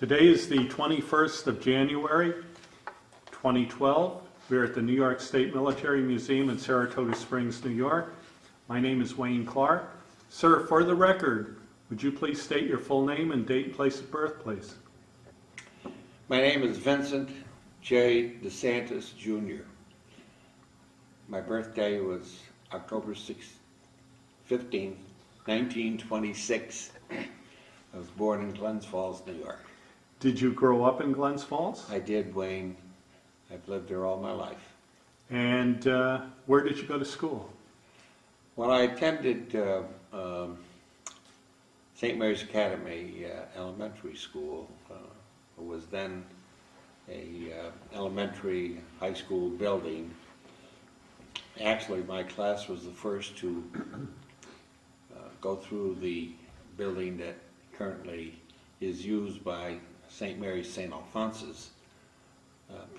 Today is the 21st of January, 2012. We're at the New York State Military Museum in Saratoga Springs, New York. My name is Wayne Clark. Sir, for the record, would you please state your full name and date and place of birth, please? My name is Vincent J. DeSantis, Jr. My birthday was October 15, 1926. I was born in Glens Falls, New York. Did you grow up in Glens Falls? I did, Wayne. I've lived there all my life. And where did you go to school? Well, I attended St. Mary's Academy Elementary School. It was then a elementary high school building. Actually, my class was the first to go through the building that currently is used by St. Mary's, St. Alphonsus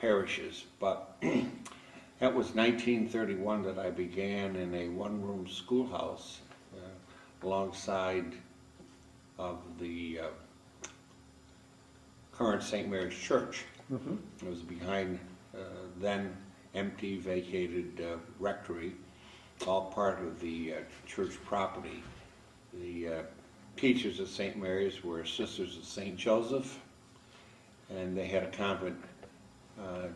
parishes, but that was 1931 that I began in a one-room schoolhouse alongside of the current St. Mary's Church. Mm-hmm. It was behind then empty, vacated rectory, all part of the church property. The teachers at St. Mary's were Sisters of St. Joseph, and they had a convent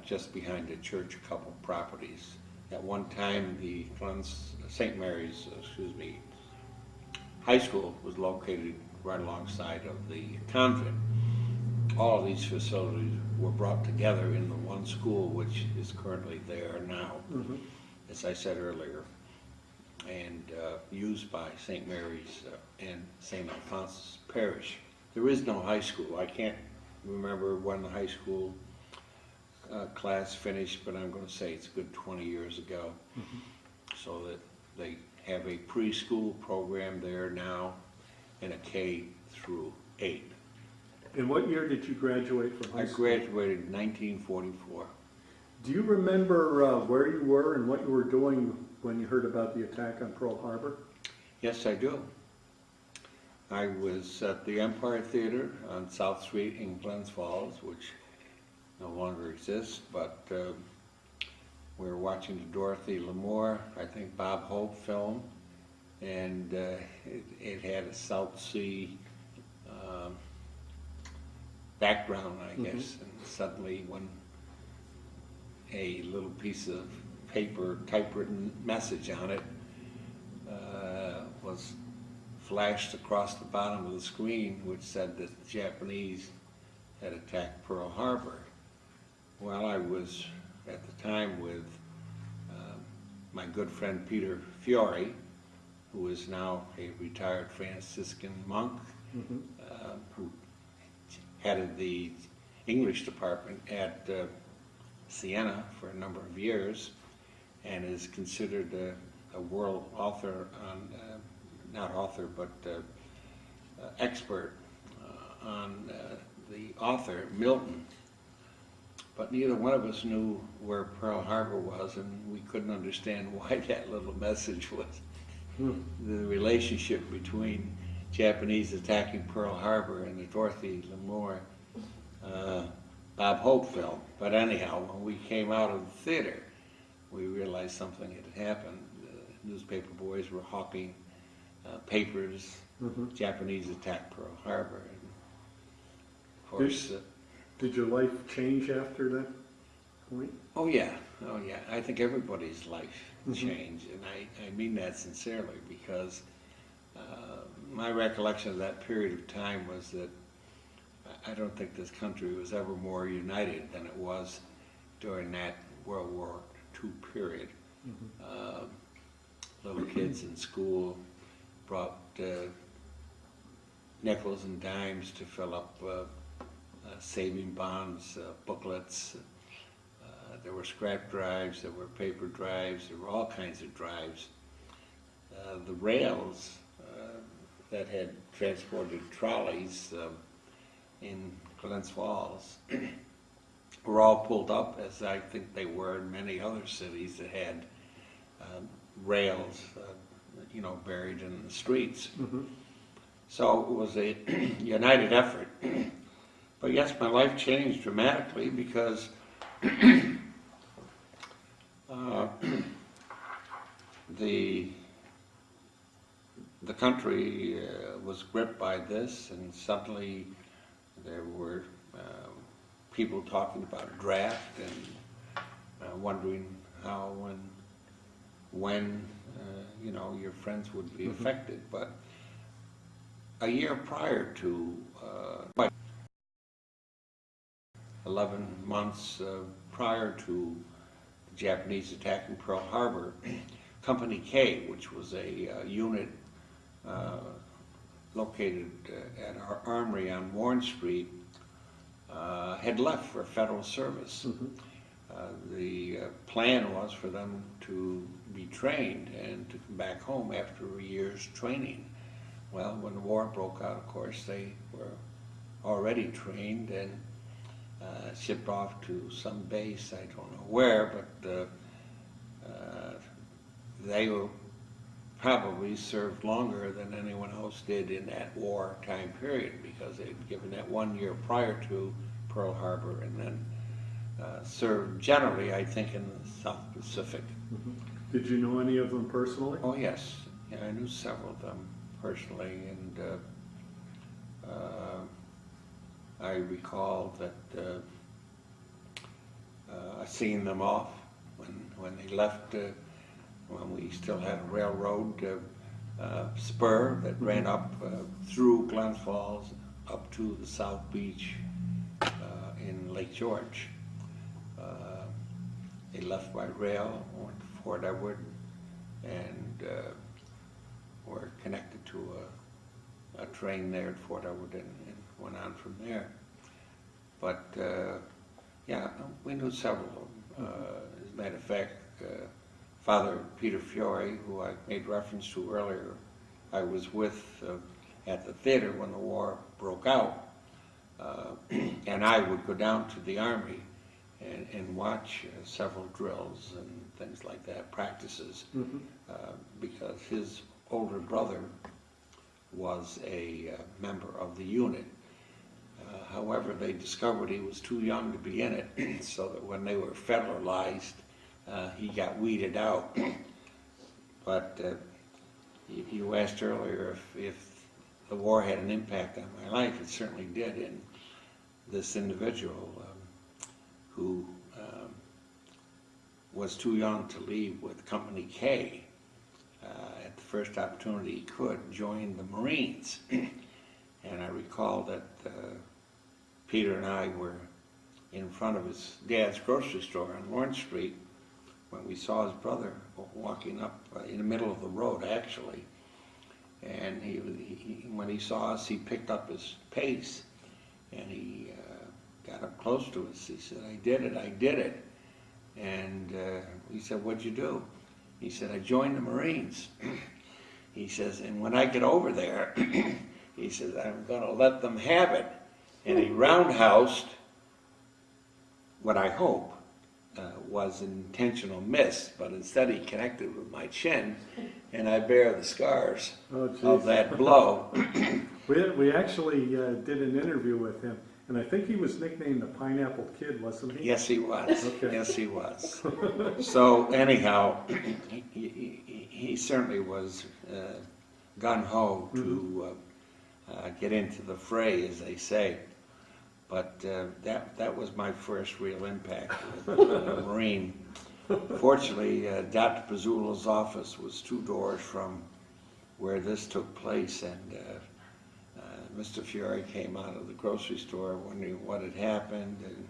just behind the church, a couple properties. At one time, the St. Mary's, high school was located right alongside of the convent. All of these facilities were brought together in the one school, which is currently there now, Mm-hmm. as I said earlier, and used by St. Mary's and St. Alphonsus Parish. There is no high school. I can't remember when the high school class finished, but I'm going to say it's a good 20 years ago. Mm-hmm. So that they have a preschool program there now and a K through 8. In what year did you graduate from high I school? graduated in 1944. Do you remember where you were and what you were doing when you heard about the attack on Pearl Harbor? Yes, I do. I was at the Empire Theater on South Street in Glens Falls, which no longer exists, but we were watching the Dorothy Lamour, I think Bob Hope film, and it had a South Sea background, I guess, Mm-hmm. and suddenly when a little piece of paper, typewritten message on it was flashed across the bottom of the screen, which said that the Japanese had attacked Pearl Harbor. Well, I was at the time with my good friend Peter Fiore, who is now a retired Franciscan monk, Mm-hmm. who headed the English department at Siena for a number of years, and is considered a world author on, not author, but expert on the author Milton. But neither one of us knew where Pearl Harbor was, and we couldn't understand why that little message was. The relationship between Japanese attacking Pearl Harbor and the Dorothy Lamour Bob Hope film. But anyhow, when we came out of the theater, we realized something had happened. The newspaper boys were hawking papers, Mm-hmm. Japanese attacked Pearl Harbor. And of course, Did your life change after that point? oh yeah. I think everybody's life Mm-hmm. changed, and I mean that sincerely, because my recollection of that period of time was that I don't think this country was ever more united than it was during that World War II period. Mm-hmm. Little kids in school brought nickels and dimes to fill up saving bonds, booklets. There were scrap drives, there were paper drives, there were all kinds of drives. The rails that had transported trolleys in Glens Falls were all pulled up, as I think they were in many other cities that had rails, buried in the streets. Mm-hmm. So it was a united effort But yes, my life changed dramatically because the country was gripped by this, and suddenly there were people talking about a draft and wondering how and when your friends would be affected. But a year prior to 11 months prior to the Japanese attack in Pearl Harbor, Company K, which was a unit located at our armory on Warren Street, had left for federal service. The plan was for them to be trained and to come back home after a year's training. Well, when the war broke out, of course, they were already trained and shipped off to some base, I don't know where, but they were probably served longer than anyone else did in that war time period, because they'd given that 1 year prior to Pearl Harbor, and then served generally, I think, in the South Pacific. Did you know any of them personally? Oh yes, yeah, I knew several of them personally, and I recall that seeing them off when they left, when we still had a railroad spur that ran up through Glens Falls up to the South Beach in Lake George. They left by rail, went to Fort Edward, and were connected to a train there at Fort Edward, and went on from there. But yeah, we knew several of them. As a matter of fact, Father Peter Fiore, who I made reference to earlier, I was with at the theater when the war broke out, and I would go down to the Army and watch several drills and things like that, practices, because his older brother was a member of the unit. However, they discovered he was too young to be in it, so that when they were federalized, he got weeded out. But you asked earlier if the war had an impact on my life. It certainly did. And this individual who was too young to leave with Company K, at the first opportunity he could, join the Marines. And I recall that Peter and I were in front of his dad's grocery store on Lawrence Street when we saw his brother walking up in the middle of the road, actually. And when he saw us, he picked up his pace, and he got up close to us. He said, I did it. And we said, what'd you do? He said, I joined the Marines. He says, and when I get over there, he says, I'm going to let them have it. And he roundhoused what I hope was an intentional miss, but instead he connected with my chin, and I bear the scars of that blow. We actually did an interview with him, and I think he was nicknamed the Pineapple Kid, wasn't he? Yes, he was. Okay. Yes, he was. So anyhow, he certainly was gun-ho to get into the fray, as they say. But that was my first real impact with a Marine. Fortunately, Dr. Pizzula's office was 2 doors from where this took place, and Mr. Fiore came out of the grocery store wondering what had happened, and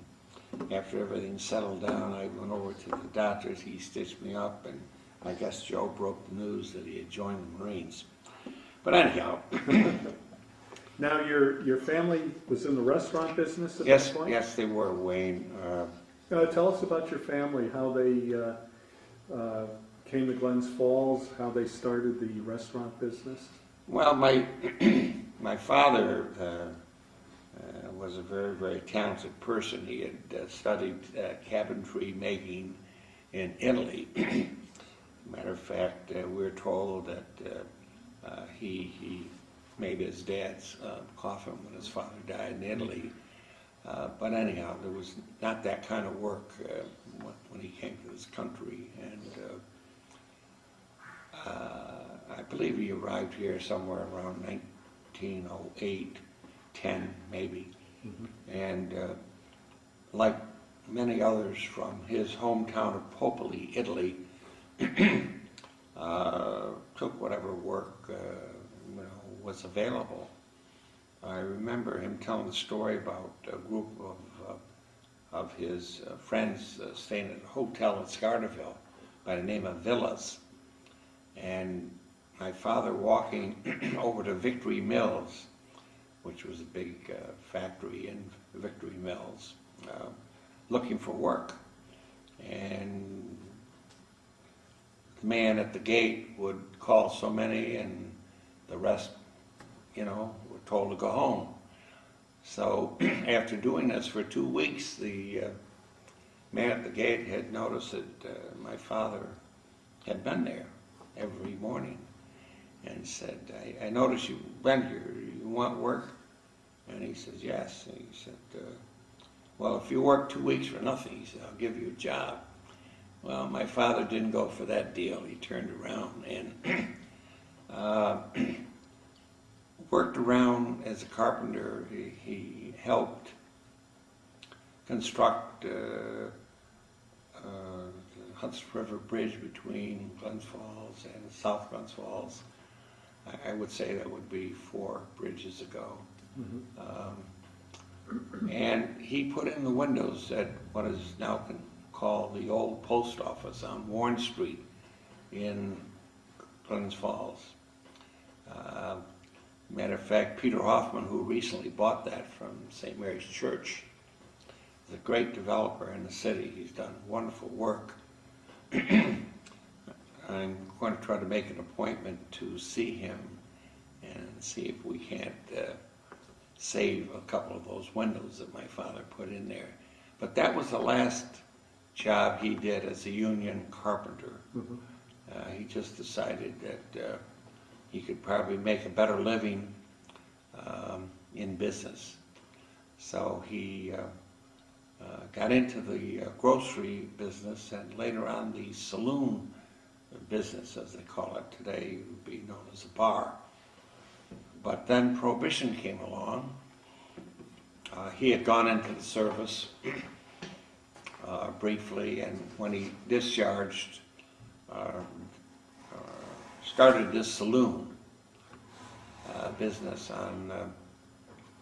after everything settled down, I went over to the doctors. He stitched me up, and I guess Joe broke the news that he had joined the Marines. But anyhow. Now, your family was in the restaurant business at Yes, that point? yes, they were, Wayne. Tell us about your family, how they came to Glens Falls, how they started the restaurant business. Well, my father was a very, very talented person. He had studied cabinetry making in Italy. Matter of fact, we're told that he made his dad's coffin when his father died in Italy. But anyhow, there was not that kind of work when he came to this country, and I believe he arrived here somewhere around 1908, 10 maybe, and like many others from his hometown of Popoli, Italy, took whatever work was available. I remember him telling the story about a group of his friends staying at a hotel in Scarterville by the name of Villas, and my father walking over to Victory Mills, which was a big factory in Victory Mills, looking for work. And the man at the gate would call so many, and the rest, were told to go home. So after doing this for 2 weeks, the man at the gate had noticed that my father had been there every morning and said, I noticed you've been here, you want work? And he says, yes. And he said, well, if you work 2 weeks for nothing, he said, I'll give you a job. Well, my father didn't go for that deal. He turned around and worked around as a carpenter. He helped construct the Hudson River Bridge between Glens Falls and South Glens Falls. I would say that would be 4 bridges ago. And he put in the windows at what is now called the old post office on Warren Street in Glens Falls. Matter of fact, Peter Hoffman, who recently bought that from St. Mary's Church, is a great developer in the city. He's done wonderful work. I'm going to try to make an appointment to see him and see if we can't save a couple of those windows that my father put in there. But that was the last job he did as a union carpenter. He just decided that he could probably make a better living in business. So he got into the grocery business and later on the saloon business, as they call it today, would be known as a bar. But then Prohibition came along. He had gone into the service briefly, and when he discharged, started this saloon business on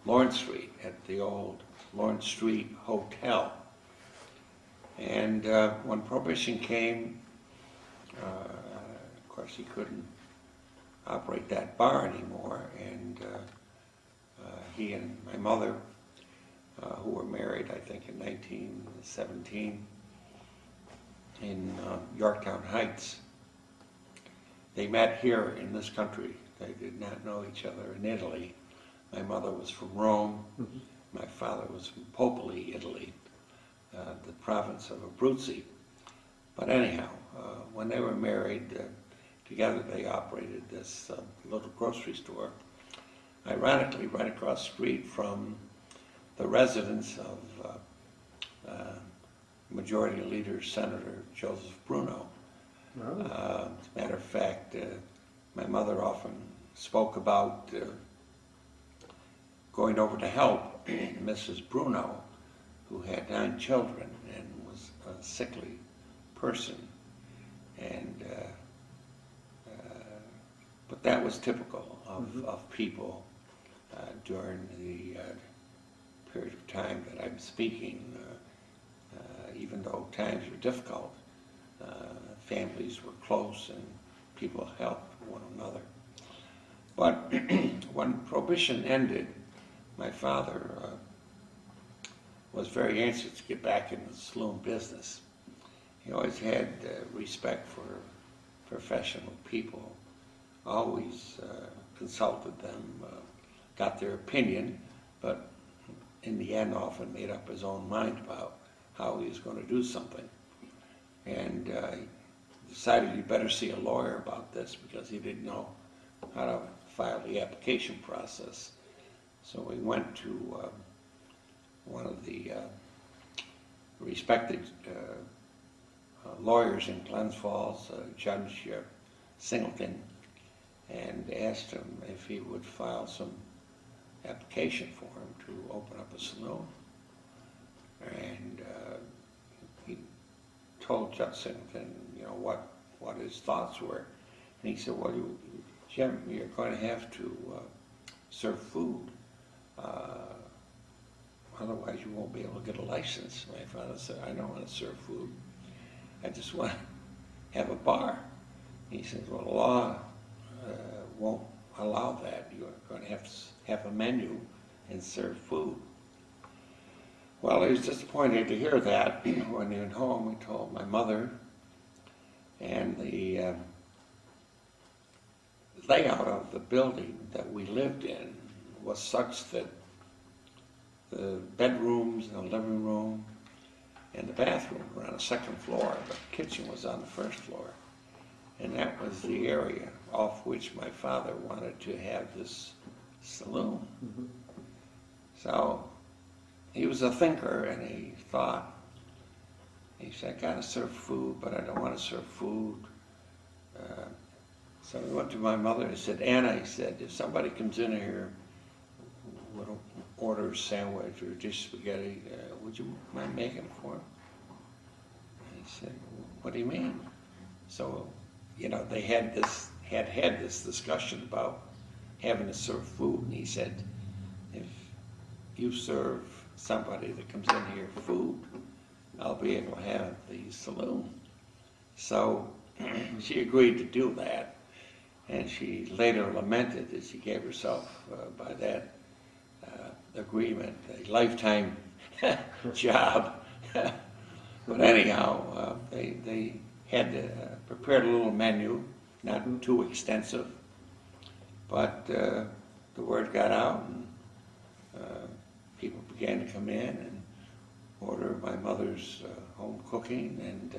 Lawrence Street at the old Lawrence Street Hotel. And when Prohibition came, of course he couldn't operate that bar anymore, and he and my mother, who were married, I think, in 1917 in Yorktown Heights. They met here in this country. They did not know each other in Italy. My mother was from Rome. My father was from Popoli, Italy, the province of Abruzzi. But anyhow, when they were married, together they operated this little grocery store, ironically right across the street from the residence of Majority Leader Senator Joseph Bruno. As a matter of fact, my mother often spoke about going over to help Mrs. Bruno, who had 9 children and was a sickly person. And but that was typical of people during the period of time that I'm speaking. Even though times were difficult, families were close and people helped one another. But when Prohibition ended, my father was very anxious to get back into the saloon business. He always had respect for professional people, always consulted them, got their opinion, but in the end often made up his own mind about how he was going to do something. And he decided he'd better see a lawyer about this because he didn't know how to file the application process. So we went to one of the respected lawyers in Glens Falls, Judge Singleton, and asked him if he would file some application for him to open up a saloon. And he told Judge Singleton, what his thoughts were. And he said, well, Jim, you're going to have to serve food. Otherwise you won't be able to get a license. My father said, I don't want to serve food. I just want to have a bar. He said, well, the law won't allow that. You're going to have a menu and serve food. Well, he was disappointed to hear that. When he went home, he told my mother, and the layout of the building that we lived in was such that the bedrooms and the living room and the bathroom were on the second floor, but the kitchen was on the first floor. And that was the area off which my father wanted to have this saloon. Mm-hmm. So he was a thinker, and he thought, he said, I gotta serve food, but I don't want to serve food. So he went to my mother and said, Anna, he said, if somebody comes in here would order a sandwich or a dish of spaghetti, would you mind making it for him? And he said, what do you mean? So, they had this discussion about having to serve food, and he said, if you serve somebody that comes in here food, I'll be able to have the saloon. So she agreed to do that, and she later lamented that she gave herself, by that agreement, a lifetime job. But anyhow, they had prepared a little menu, not too extensive, but the word got out, and people began to come in and order my mother's home cooking, and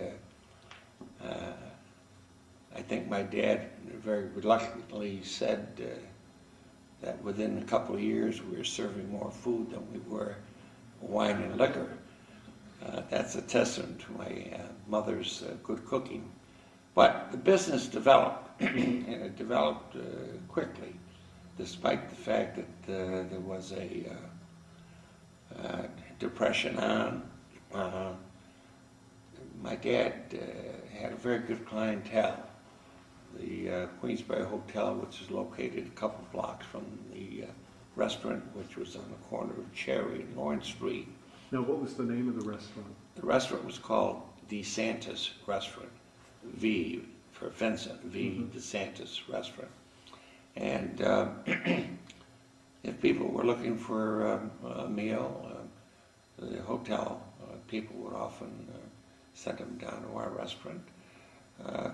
I think my dad very reluctantly said that within a couple of years we were serving more food than we were wine and liquor. That's a testament to my mother's good cooking. But the business developed, and it developed quickly, despite the fact that there was a depression on. My dad had a very good clientele. The Queensbury Hotel, which is located a couple blocks from the restaurant, which was on the corner of Cherry and Lawrence Street. Now, what was the name of the restaurant? The restaurant was called DeSantis Restaurant. V for Vincent, V, mm-hmm. DeSantis Restaurant. And if people were looking for a meal, the hotel people would often send them down to our restaurant.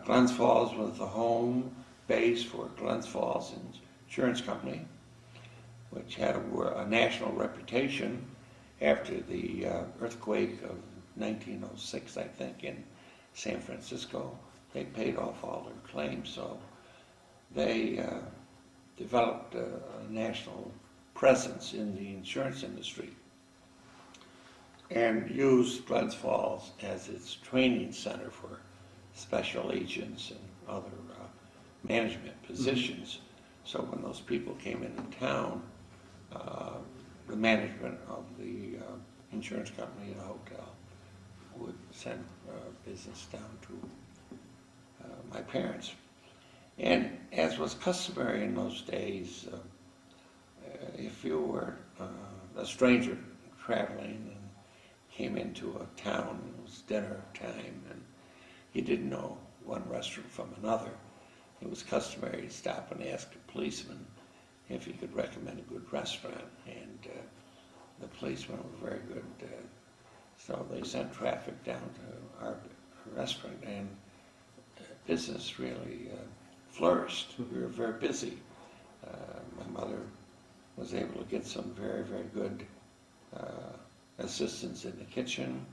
Glens Falls was the home base for Glens Falls Insurance Company, which had a national reputation after the earthquake of 1906, I think, in San Francisco. They paid off all their claims, so they developed a national presence in the insurance industry and used Glens Falls as its training center for special agents and other management positions. Mm-hmm. So when those people came into town, the management of the insurance company and the hotel would send business down to my parents. And as was customary in those days, if you were a stranger traveling and came into a town, it was dinner time, and you didn't know one restaurant from another, it was customary to stop and ask a policeman if he could recommend a good restaurant, and the policemen were very good. So they sent traffic down to our restaurant, and business really flourished. We were very busy. My mother was able to get some very, very good assistance in the kitchen.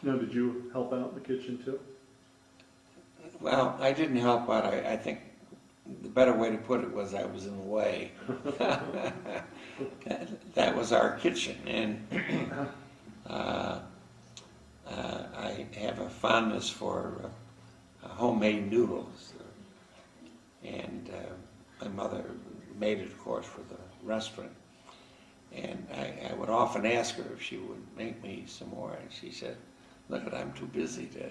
Now, did you help out in the kitchen too? Well, I didn't help out. I think the better way to put it was I was in the way. That was our kitchen, and Uh, I have a fondness for homemade noodles, and my mother made it, of course, for the restaurant. And I would often ask her if she would make me some more, and she said, "Look, I'm too busy to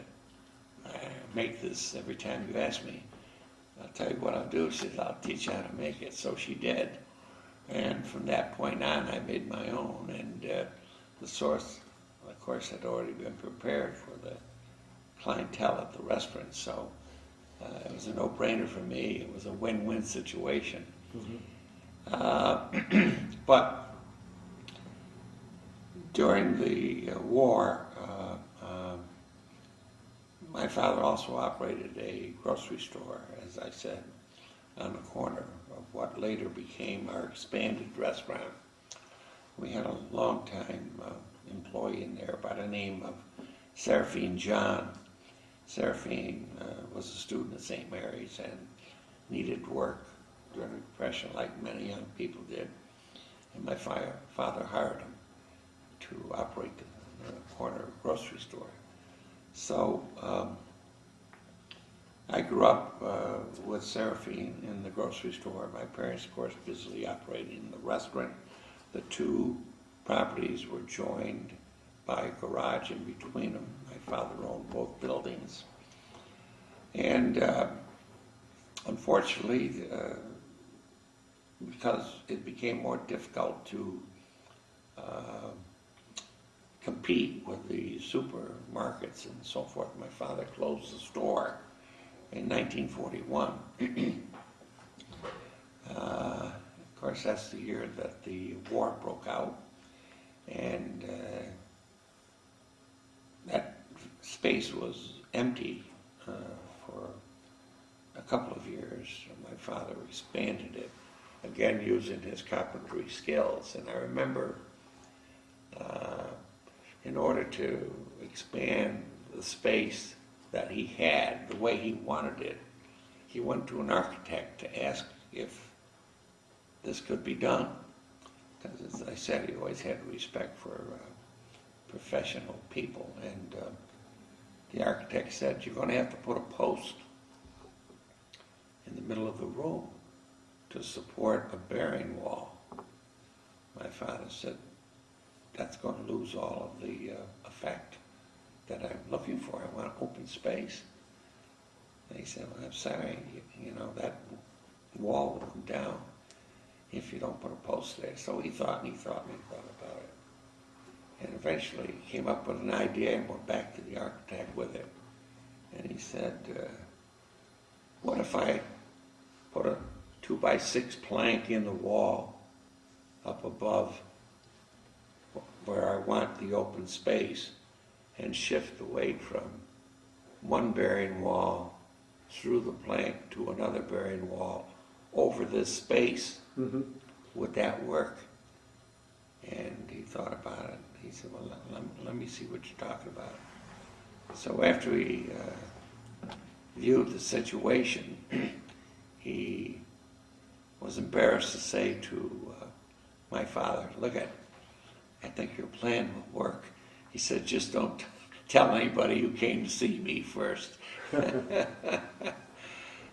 make this every time you ask me. I'll tell you what I'll do," she said, "I'll teach you how to make it." So she did. And from that point on, I made my own. And the sauce, of course, had already been prepared for the clientele at the restaurant. So it was a no-brainer for me. It was a win-win situation. But during the war, my father also operated a grocery store, as I said, on the corner of what later became our expanded restaurant. We had a long-time employee in there by the name of Seraphine John. Seraphine was a student at St. Mary's and needed work during the Depression, like many young people did. And my father hired him to operate the corner grocery store. So I grew up with Seraphine in the grocery store. My parents, of course, busily operating the restaurant. The two properties were joined by a garage in between them. My father owned both buildings. And unfortunately, because it became more difficult to compete with the supermarkets and so forth, my father closed the store in 1941. Of course, that's the year that the war broke out, and that space was empty for a couple of years. My father expanded it, again using his carpentry skills. And I remember in order to expand the space that he had the way he wanted it, he went to an architect to ask if this could be done. Because, as I said, he always had respect for professional people. And the architect said, "You're going to have to put a post in the middle of the room to support a bearing wall." My father said, "That's going to lose all of the effect that I'm looking for. I want open space." And he said, "Well, I'm sorry, you know, that wall will come down if you don't put a post there." So he thought and he thought and he thought about it. And eventually he came up with an idea and went back to the architect with it. And he said, "What if I put a 2x6 plank in the wall up above where I want the open space and shift the weight from one bearing wall through the plank to another bearing wall over this space? Would that work?" And he thought about it. He said, "Well, let me see what you're talking about." So after he viewed the situation, he was embarrassed to say to my father, "Look, I think your plan will work." He said, "Just don't tell anybody you came to see me first."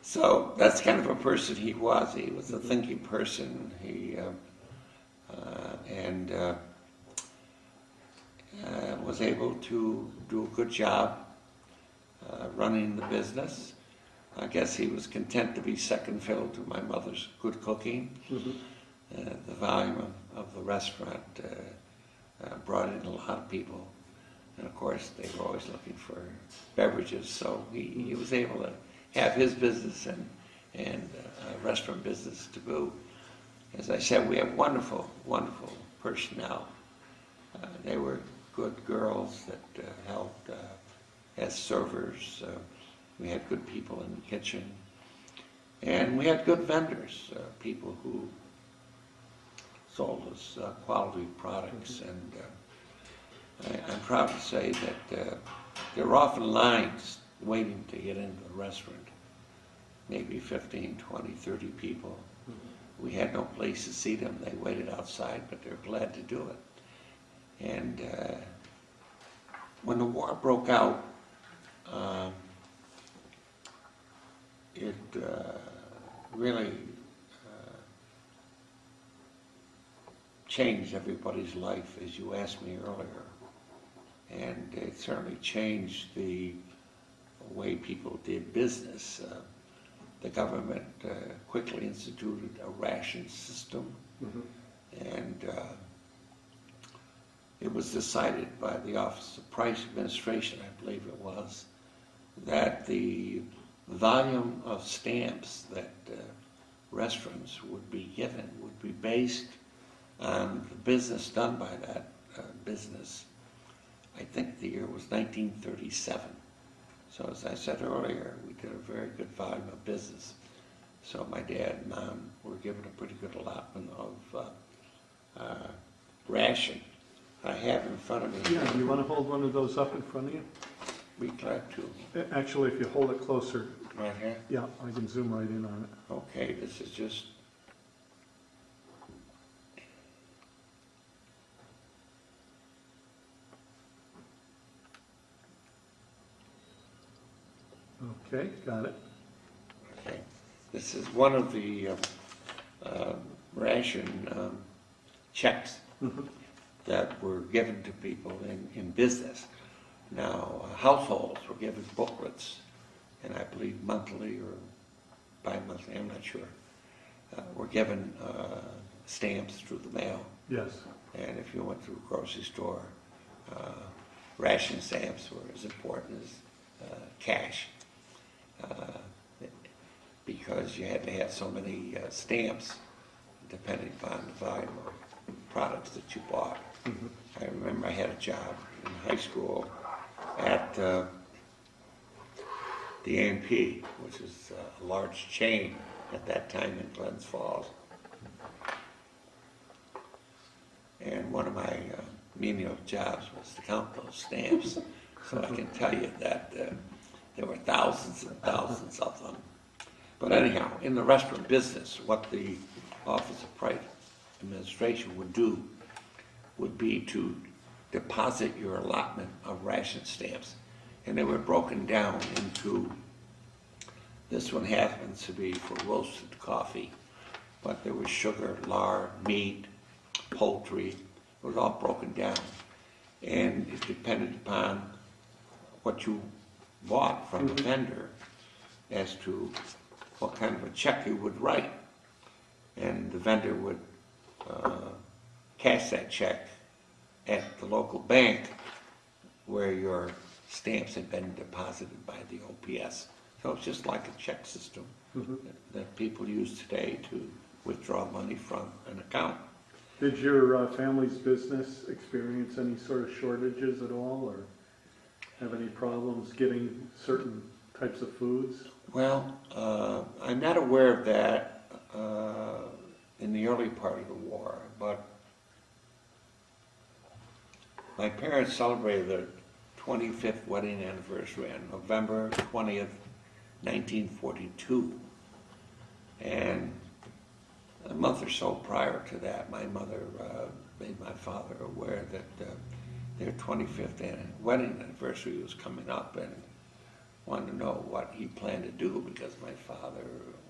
So that's kind of a person he was. He was a thinking person. He was able to do a good job running the business. I guess he was content to be second fiddle to my mother's good cooking. The volume of the restaurant brought in a lot of people. And of course, they were always looking for beverages, so he was able to have his business and restaurant business to boot. As I said, we have wonderful, wonderful personnel. They were good girls that helped as servers. We had good people in the kitchen. And we had good vendors, people who sold us quality products. And I'm proud to say that there were often lines waiting to get into the restaurant. Maybe 15, 20, 30 people. We had no place to seat them. They waited outside, but they're glad to do it. And when the war broke out, it really changed everybody's life, as you asked me earlier. And it certainly changed the way people did business. The government quickly instituted a ration system, and it was decided by the Office of Price Administration, I believe it was, that the volume of stamps that restaurants would be given would be based on the business done by that business. I think the year was 1937. So as I said earlier, we did a very good volume of business. So my dad and mom were given a pretty good allotment of ration. I have in front of me. Yeah, do you want to hold one of those up in front of you? Be glad to. Actually, if you hold it closer, Right here? yeah, I can zoom right in on it. Okay, this is just... Okay, got it. Okay. This is one of the ration checks that were given to people in business. Now, households were given booklets, and I believe monthly or bi-monthly, I'm not sure, were given stamps through the mail. Yes. And if you went to a grocery store, ration stamps were as important as cash. Because you had to have so many stamps depending upon the volume of products that you bought. I remember I had a job in high school at the A&P, which is a large chain at that time in Glens Falls. And one of my menial jobs was to count those stamps. So I can tell you that there were thousands and thousands of them. But anyhow, in the restaurant business, what the Office of Price Administration would do would be to deposit your allotment of ration stamps. And they were broken down into, this one happens to be for roasted coffee, but there was sugar, lard, meat, poultry. It was all broken down. And it depended upon what you bought from the vendor as to what kind of a check you would write. And the vendor would cash that check at the local bank where your stamps had been deposited by the OPS. So it's just like a check system that people use today to withdraw money from an account. Did your family's business experience any sort of shortages at all, or have any problems getting certain types of foods? Well, I'm not aware of that in the early part of the war, but my parents celebrated their 25th wedding anniversary on November 20th, 1942. And a month or so prior to that, my mother made my father aware that their 25th wedding anniversary was coming up, and wanted to know what he planned to do, because my father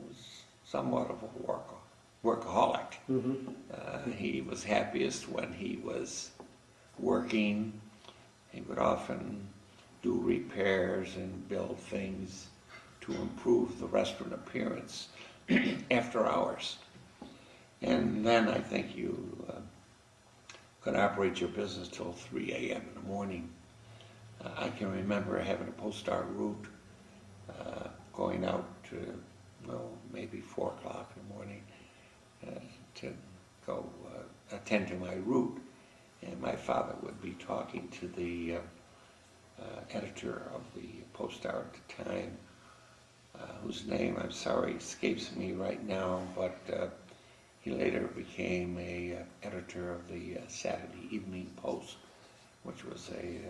was somewhat of a workaholic. He was happiest when he was working. He would often do repairs and build things to improve the restaurant appearance after hours. And then I think you could operate your business till 3 a.m. in the morning. I can remember having a postcard route going out to, well, maybe 4 o'clock in the morning to go attend to my route. And my father would be talking to the editor of the Post-Star at the time, whose name, I'm sorry, escapes me right now, but he later became a editor of the Saturday Evening Post, which was a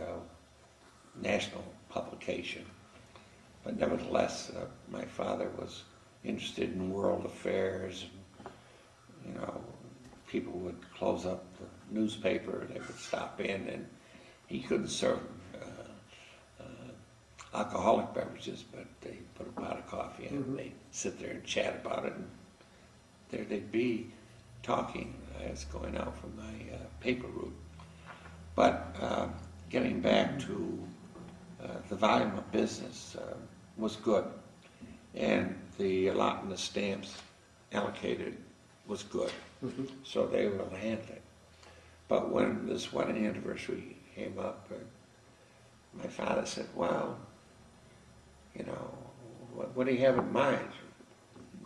national publication. But nevertheless, my father was interested in world affairs. And, you know, people would close up the newspaper, they would stop in, and he couldn't serve them. alcoholic beverages, but they put a pot of coffee in and they sit there and chat about it, and there they'd be talking as going out from my paper route. But getting back to the volume of business was good, and the allotment of stamps allocated was good, so they were able to handle it. But when this wedding anniversary came up, my father said, well, you know, what do you have in mind?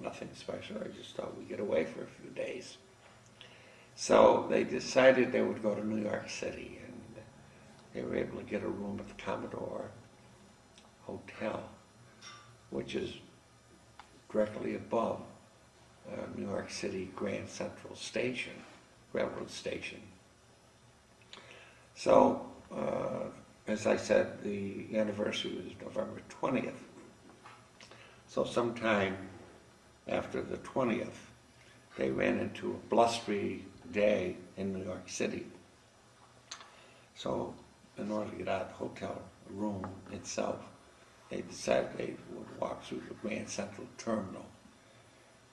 Nothing special, I just thought we'd get away for a few days. So they decided they would go to New York City, and they were able to get a room at the Commodore Hotel, which is directly above New York City Grand Central Station, railroad station. So, as I said, the anniversary was November 20th. So sometime after the 20th, they ran into a blustery day in New York City. So in order to get out of the hotel room itself, they decided they would walk through the Grand Central Terminal.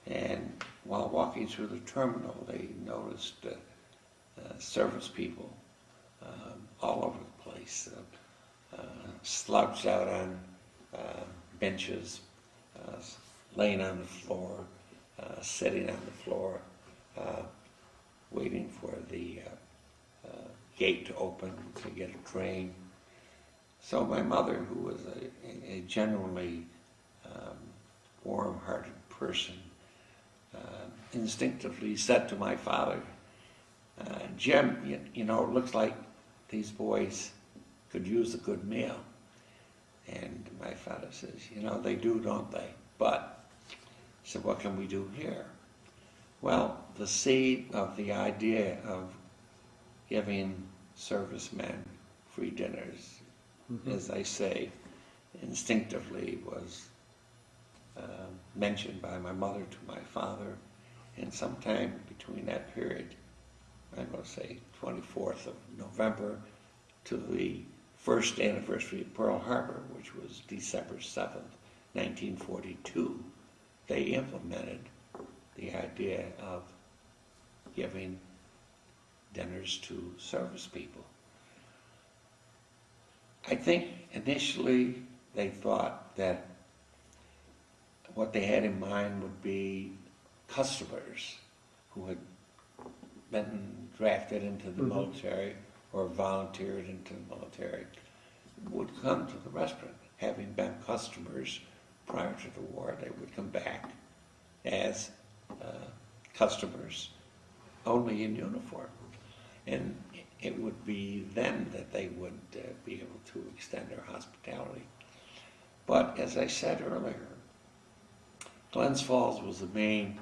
And while walking through the terminal, they noticed service people all over the place, slouched out on benches, laying on the floor, sitting on the floor, waiting for the gate to open to get a train. So my mother, who was a genuinely warm-hearted person, instinctively said to my father, Jim, you know, it looks like these boys could use a good meal. And my father says, you know, they do, don't they? But, he said, what can we do here? Well, the seed of the idea of giving servicemen free dinners, as I say, instinctively was mentioned by my mother to my father, and sometime between that period, I'm going to say 24th of November to the first anniversary of Pearl Harbor, which was December 7th, 1942, they implemented the idea of giving dinners to service people. I think initially they thought that what they had in mind would be customers who had been drafted into the military or volunteered into the military would come to the restaurant. Having been customers prior to the war, they would come back as customers only in uniform. And it would be then that they would be able to extend their hospitality. But as I said earlier, Glens Falls was the main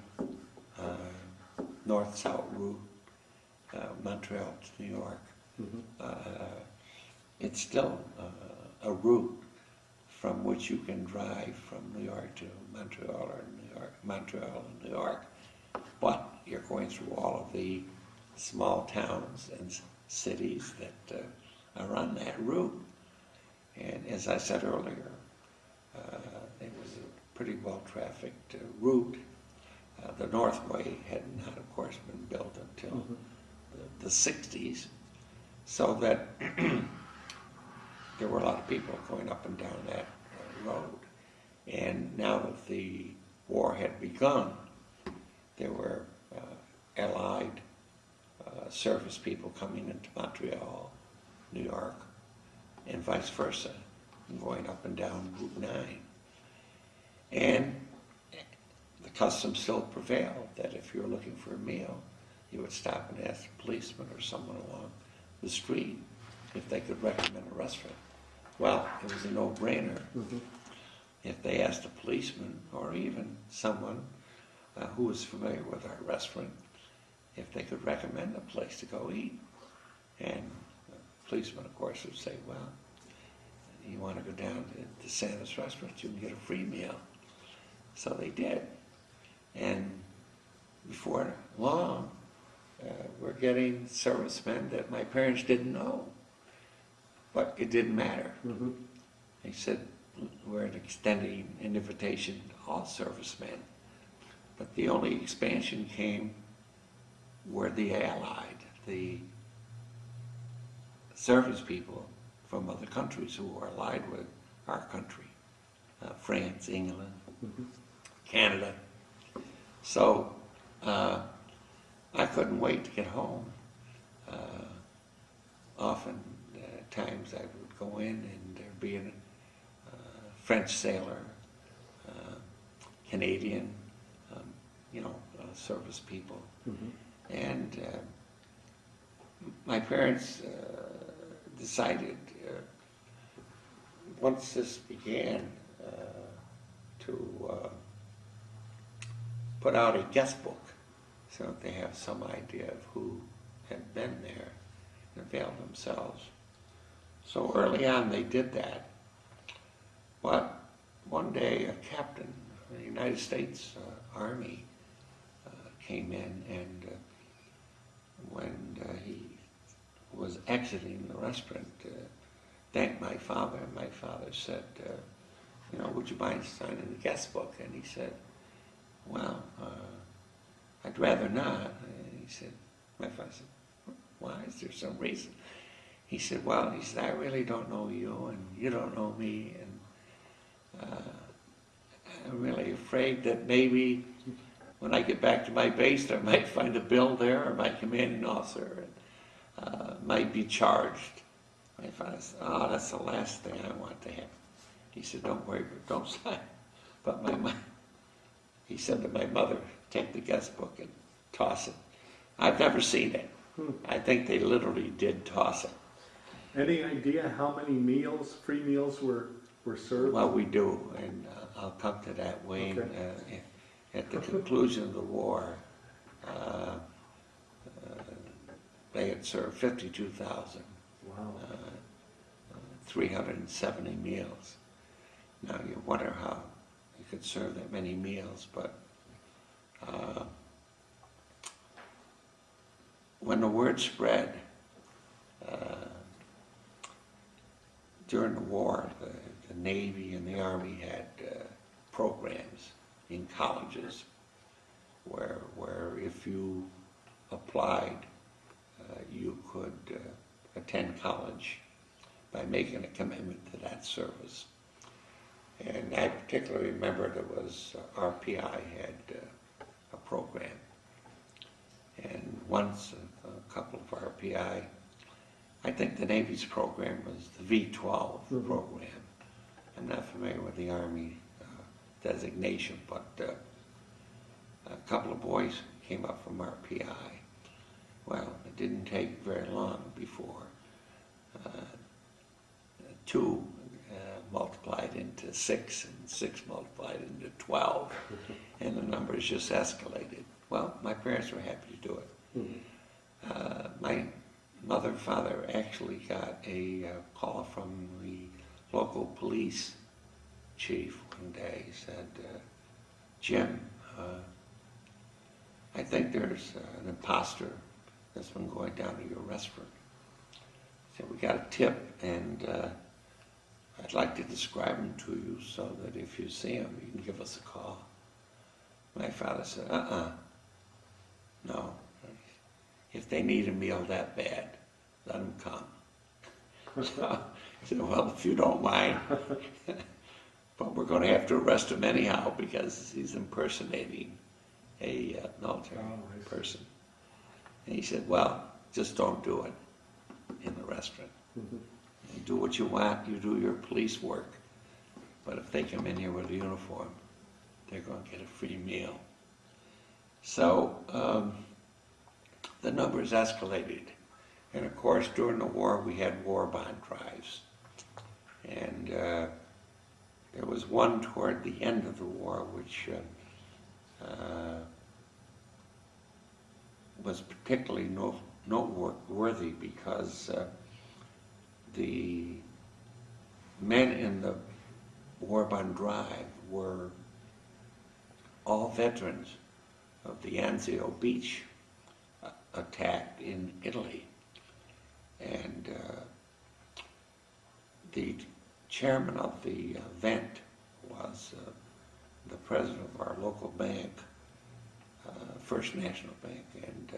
north-south route, Montreal to New York. It's still a route from which you can drive from New York to Montreal or Montreal and New York, but you're going through all of the small towns and cities that are on that route. And as I said earlier, it was a pretty well-trafficked route. The Northway had not, of course, been built until the 60s, so that there were a lot of people going up and down that road. And now that the war had begun, there were Allied service people coming into Montreal, New York, and vice versa, and going up and down Route 9. And the custom still prevailed that if you were looking for a meal, you would stop and ask a policeman or someone along the street if they could recommend a restaurant. Well, it was a no-brainer if they asked a policeman or even someone who was familiar with our restaurant if they could recommend a place to go eat. And the policeman, of course, would say, well, you want to go down to DeSantis restaurant, you can get a free meal. So they did. And before long, we're getting servicemen that my parents didn't know. But it didn't matter. They said, we're extending an invitation to all servicemen. But the only expansion came where the Allied, the service people from other countries who are allied with our country, France, England, Canada. So I couldn't wait to get home. Often times I would go in and there'd be a French sailor, Canadian, service people. And my parents decided, once this began, to put out a guest book so that they have some idea of who had been there and availed themselves. So early on they did that. But one day a captain of the United States Army came in, and when he was exiting the restaurant, thanked my father, and my father said, would you mind signing the guest book? And he said, well, I'd rather not. And he said, my father said, why? Is there some reason? He said, I really don't know you, and you don't know me, and I'm really afraid that maybe when I get back to my base, I might find a bill there, or my commanding officer might be charged. My father said, that's the last thing I want to happen. He said, don't worry, don't sign. But he said to my mother, take the guest book and toss it. I've never seen it. I think they literally did toss it. Any idea how many free meals were served? Well, we do, and I'll come to that, Wayne. Okay. At the conclusion of the war, they had served 52,000. Wow. 370 meals. Now you wonder how you could serve that many meals, but when the word spread, during the war, the Navy and the Army had programs in colleges where if you applied, you could attend college by making a commitment to that service. And I particularly remember there was RPI had a program. And once a couple of RPI, I think the Navy's program was the V-12 program. I'm not familiar with the Army designation, but a couple of boys came up from RPI. Well, it didn't take very long before 2 multiplied into 6, and 6 multiplied into 12, and the numbers just escalated. Well, my parents were happy to do it. My mother and father actually got a call from the local police chief one day. He said, Jim, I think there's an imposter that's been going down to your restaurant. He said, we got a tip, and I'd like to describe him to you so that if you see him, you can give us a call. My father said, no. If they need a meal that bad, let them come. So I said, well, if you don't mind, but we're going to have to arrest him anyhow because he's impersonating a military person. And he said, well, just don't do it in the restaurant. You do what you want, you do your police work. But if they come in here with a uniform, they're going to get a free meal. So the numbers escalated. And of course, during the war, we had war bond drives. And there was one toward the end of the war which was particularly noteworthy because the men in the war bond drive were all veterans of the Anzio Beach attack in Italy. And the chairman of the event was the president of our local bank, First National Bank, and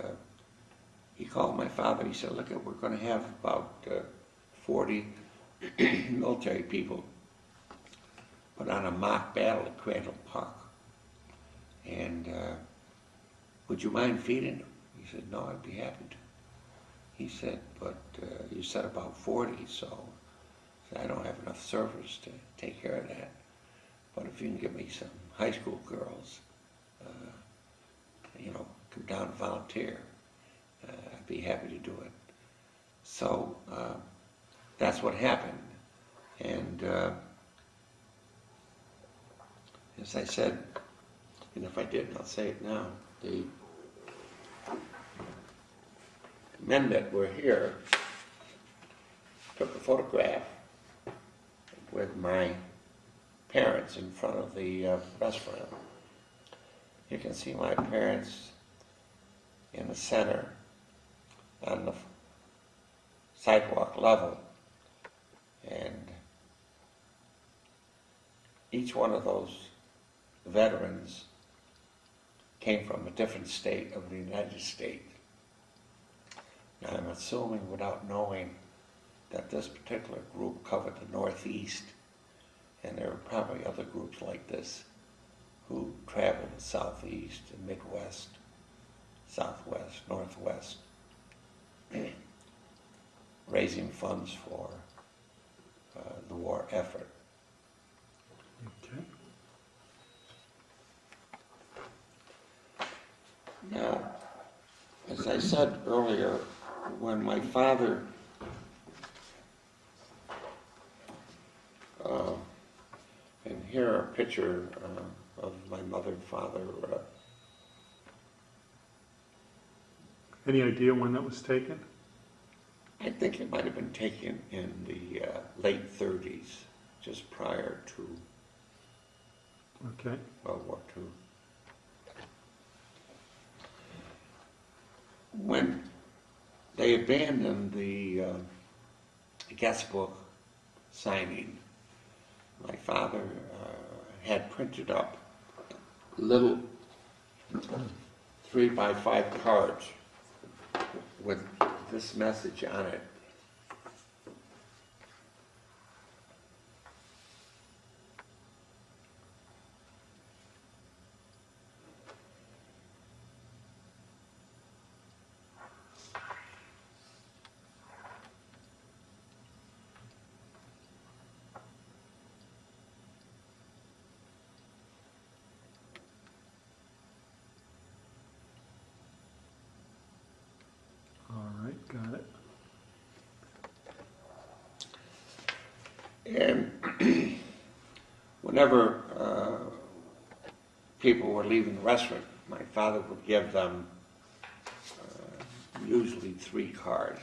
he called my father. He said, look, we're going to have about 40 military people put on a mock battle at Crandall Park. And would you mind feeding them? He said, no, I'd be happy to. He said, but you said about 40, so I don't have enough servers to take care of that. But if you can give me some high school girls, come down and volunteer, I'd be happy to do it. So that's what happened. And as I said, and if I didn't, I'll say it now, the men that were here took a photograph with my parents in front of the restaurant. You can see my parents in the center on the sidewalk level, and each one of those veterans came from a different state of the United States. Now I'm assuming, without knowing, that this particular group covered the Northeast, and there were probably other groups like this who traveled the Southeast and Midwest, Southwest, Northwest, raising funds for the war effort. Okay. Now, as I said earlier, when my father and here a picture of my mother and father. Any idea when that was taken? I think it might have been taken in the late 30s, just prior to Okay. World War II. When they abandoned the guest book signing, my father had printed up little 3x5 cards with this message on it. All right, got it. And whenever people were leaving the restaurant, my father would give them usually 3 cards.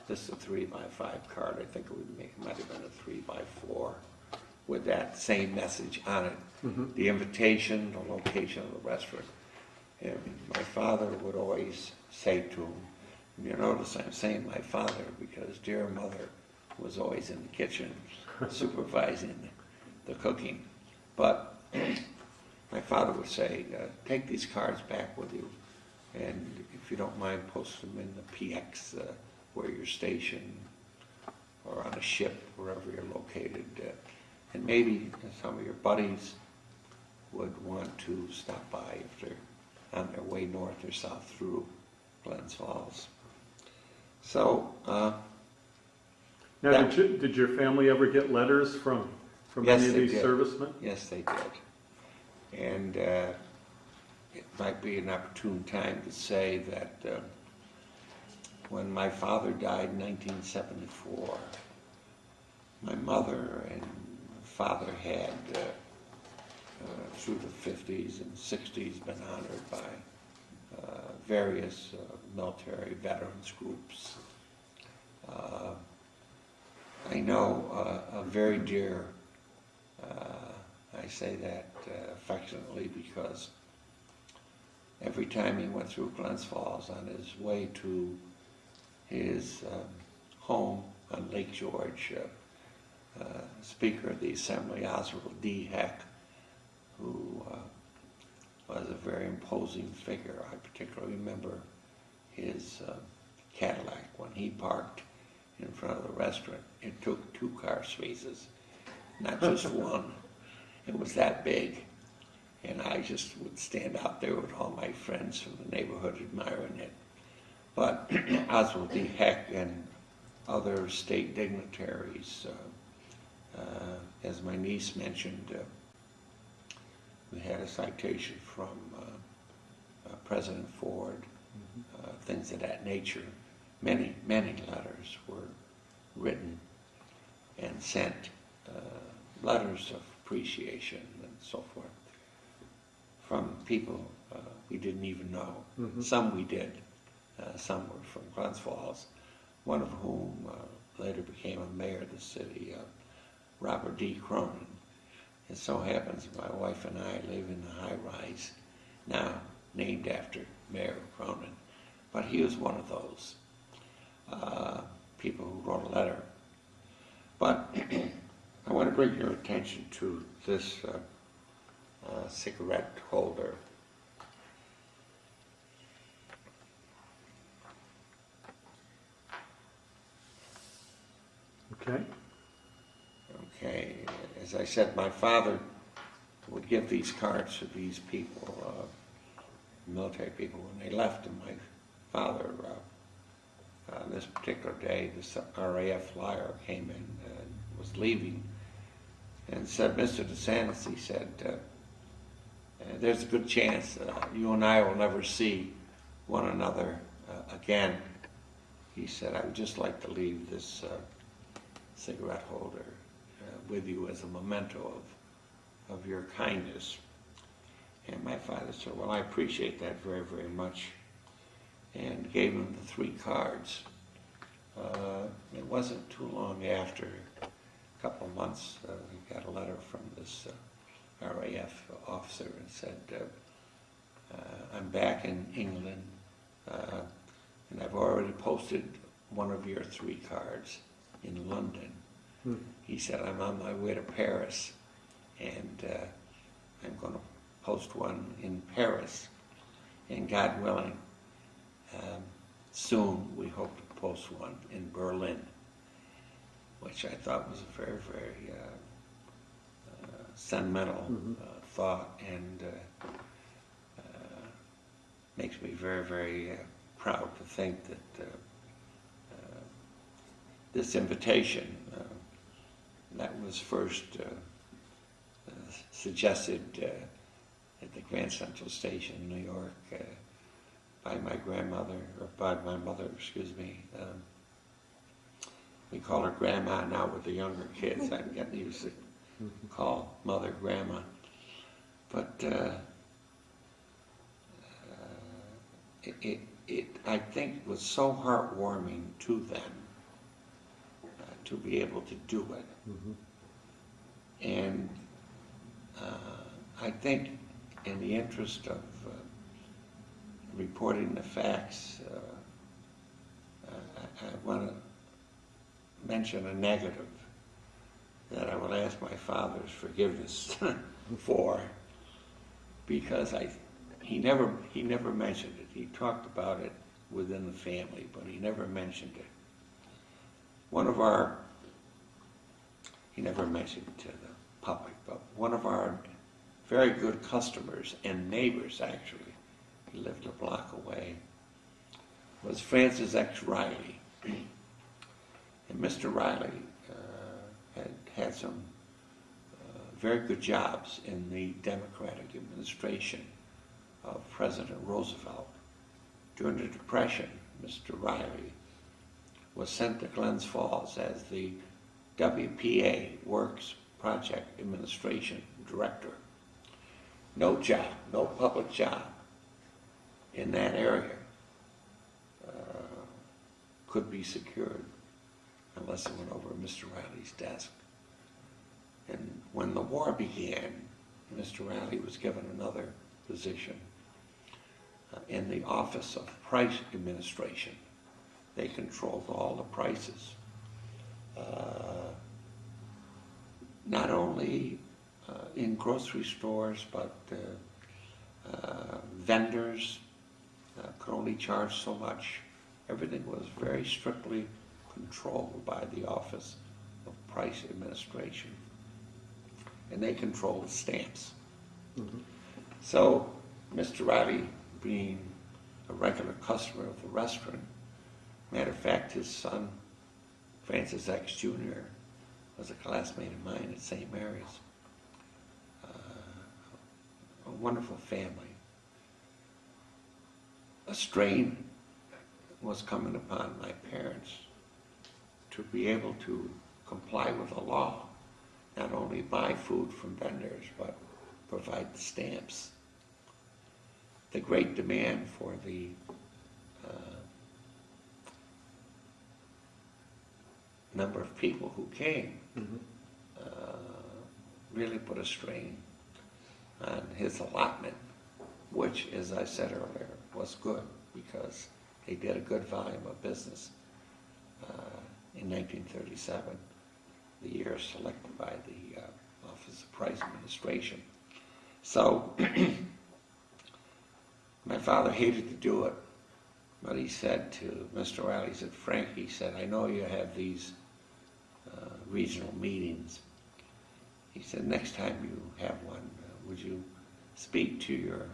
This is a 3x5 card. I think it might have been a 3x4 with that same message on it. Mm-hmm. The invitation, the location of the restaurant. And my father would always say to him, you notice I'm saying my father because dear mother was always in the kitchen supervising the cooking. But my father would say, take these cards back with you, and if you don't mind, post them in the PX where you're stationed, or on a ship, wherever you're located. And maybe some of your buddies would want to stop by if they're on their way north or south through Glens Falls. So, Now, did your family ever get letters from yes, any of they these did. servicemen? Yes, they did. And it might be an opportune time to say that when my father died in 1974, my mother and father had, through the 50s and 60s, been honored by various military veterans groups. I know a very dear, I say that affectionately because every time he went through Glens Falls on his way to his home on Lake George, Speaker of the Assembly, Oswald D. Heck, who was a very imposing figure. I particularly remember his Cadillac when he parked in front of the restaurant. It took 2 car spaces, not just one. It was that big. And I just would stand out there with all my friends from the neighborhood admiring it. But Oswald D. Heck and other state dignitaries, as my niece mentioned, we had a citation from President Ford, things of that nature. Many, many letters were written and sent, letters of appreciation and so forth, from people we didn't even know. Some we did. Some were from Glens Falls, one of whom later became a mayor of the city, Robert D. Cronin. It so happens my wife and I live in the high-rise, now named after Mayor Cronin. But he was one of those people who wrote a letter. But I want to bring your attention to this cigarette holder. Okay. Okay, as I said, my father would give these cards to these people, military people, when they left, and my father, this particular day, this RAF flyer came in and was leaving, and said, "Mr. DeSantis," he said, "there's a good chance you and I will never see one another again." He said, "I would just like to leave this cigarette holder with you as a memento of your kindness." And my father said, "Well, I appreciate that very, very much," and gave him the 3 cards. It wasn't too long after, a couple of months, he got a letter from this RAF officer and said, "I'm back in England, and I've already posted one of your 3 cards in London." He said, "I'm on my way to Paris, and I'm going to post one in Paris, and God willing, soon we hope to post one in Berlin," which I thought was a very, very sentimental thought, and makes me very, very proud to think that this invitation that was first suggested at the Grand Central Station in New York by my grandmother, or by my mother, excuse me. We call her Grandma now with the younger kids. I'm getting used to call Mother Grandma. But it, I think, was so heartwarming to them to be able to do it. And I think in the interest of reporting the facts, I want to mention a negative that I will ask my father's forgiveness for, because he never mentioned it. He talked about it within the family, but he never mentioned it. He never mentioned it to the public, but one of our very good customers and neighbors, actually, he lived a block away, was Francis X. Riley. And Mr. Riley had some very good jobs in the Democratic administration of President Roosevelt. During the Depression, Mr. Riley was sent to Glens Falls as the WPA Works Project Administration Director. No job, no public job in that area could be secured unless it went over Mr. Riley's desk. And when the war began, Mr. Riley was given another position in the Office of Price Administration. They controlled all the prices. not only in grocery stores, but vendors could only charge so much. Everything was very strictly controlled by the Office of Price Administration, and they controlled the stamps. Mhm. So Mr. Riley, being a regular customer of the restaurant, matter of fact, his son, Francis X. Jr., was a classmate of mine at St. Mary's. A wonderful family. A strain was coming upon my parents to be able to comply with the law, not only buy food from vendors, but provide the stamps. The great demand for the number of people who came Mhm. really put a strain on his allotment, which, as I said earlier, was good because they did a good volume of business in 1937, the year selected by the Office of Price Administration. So my father hated to do it, but he said to Mr. Riley, he said, Frank, he said, I know you have these regional meetings. He said, next time you have one, would you speak to your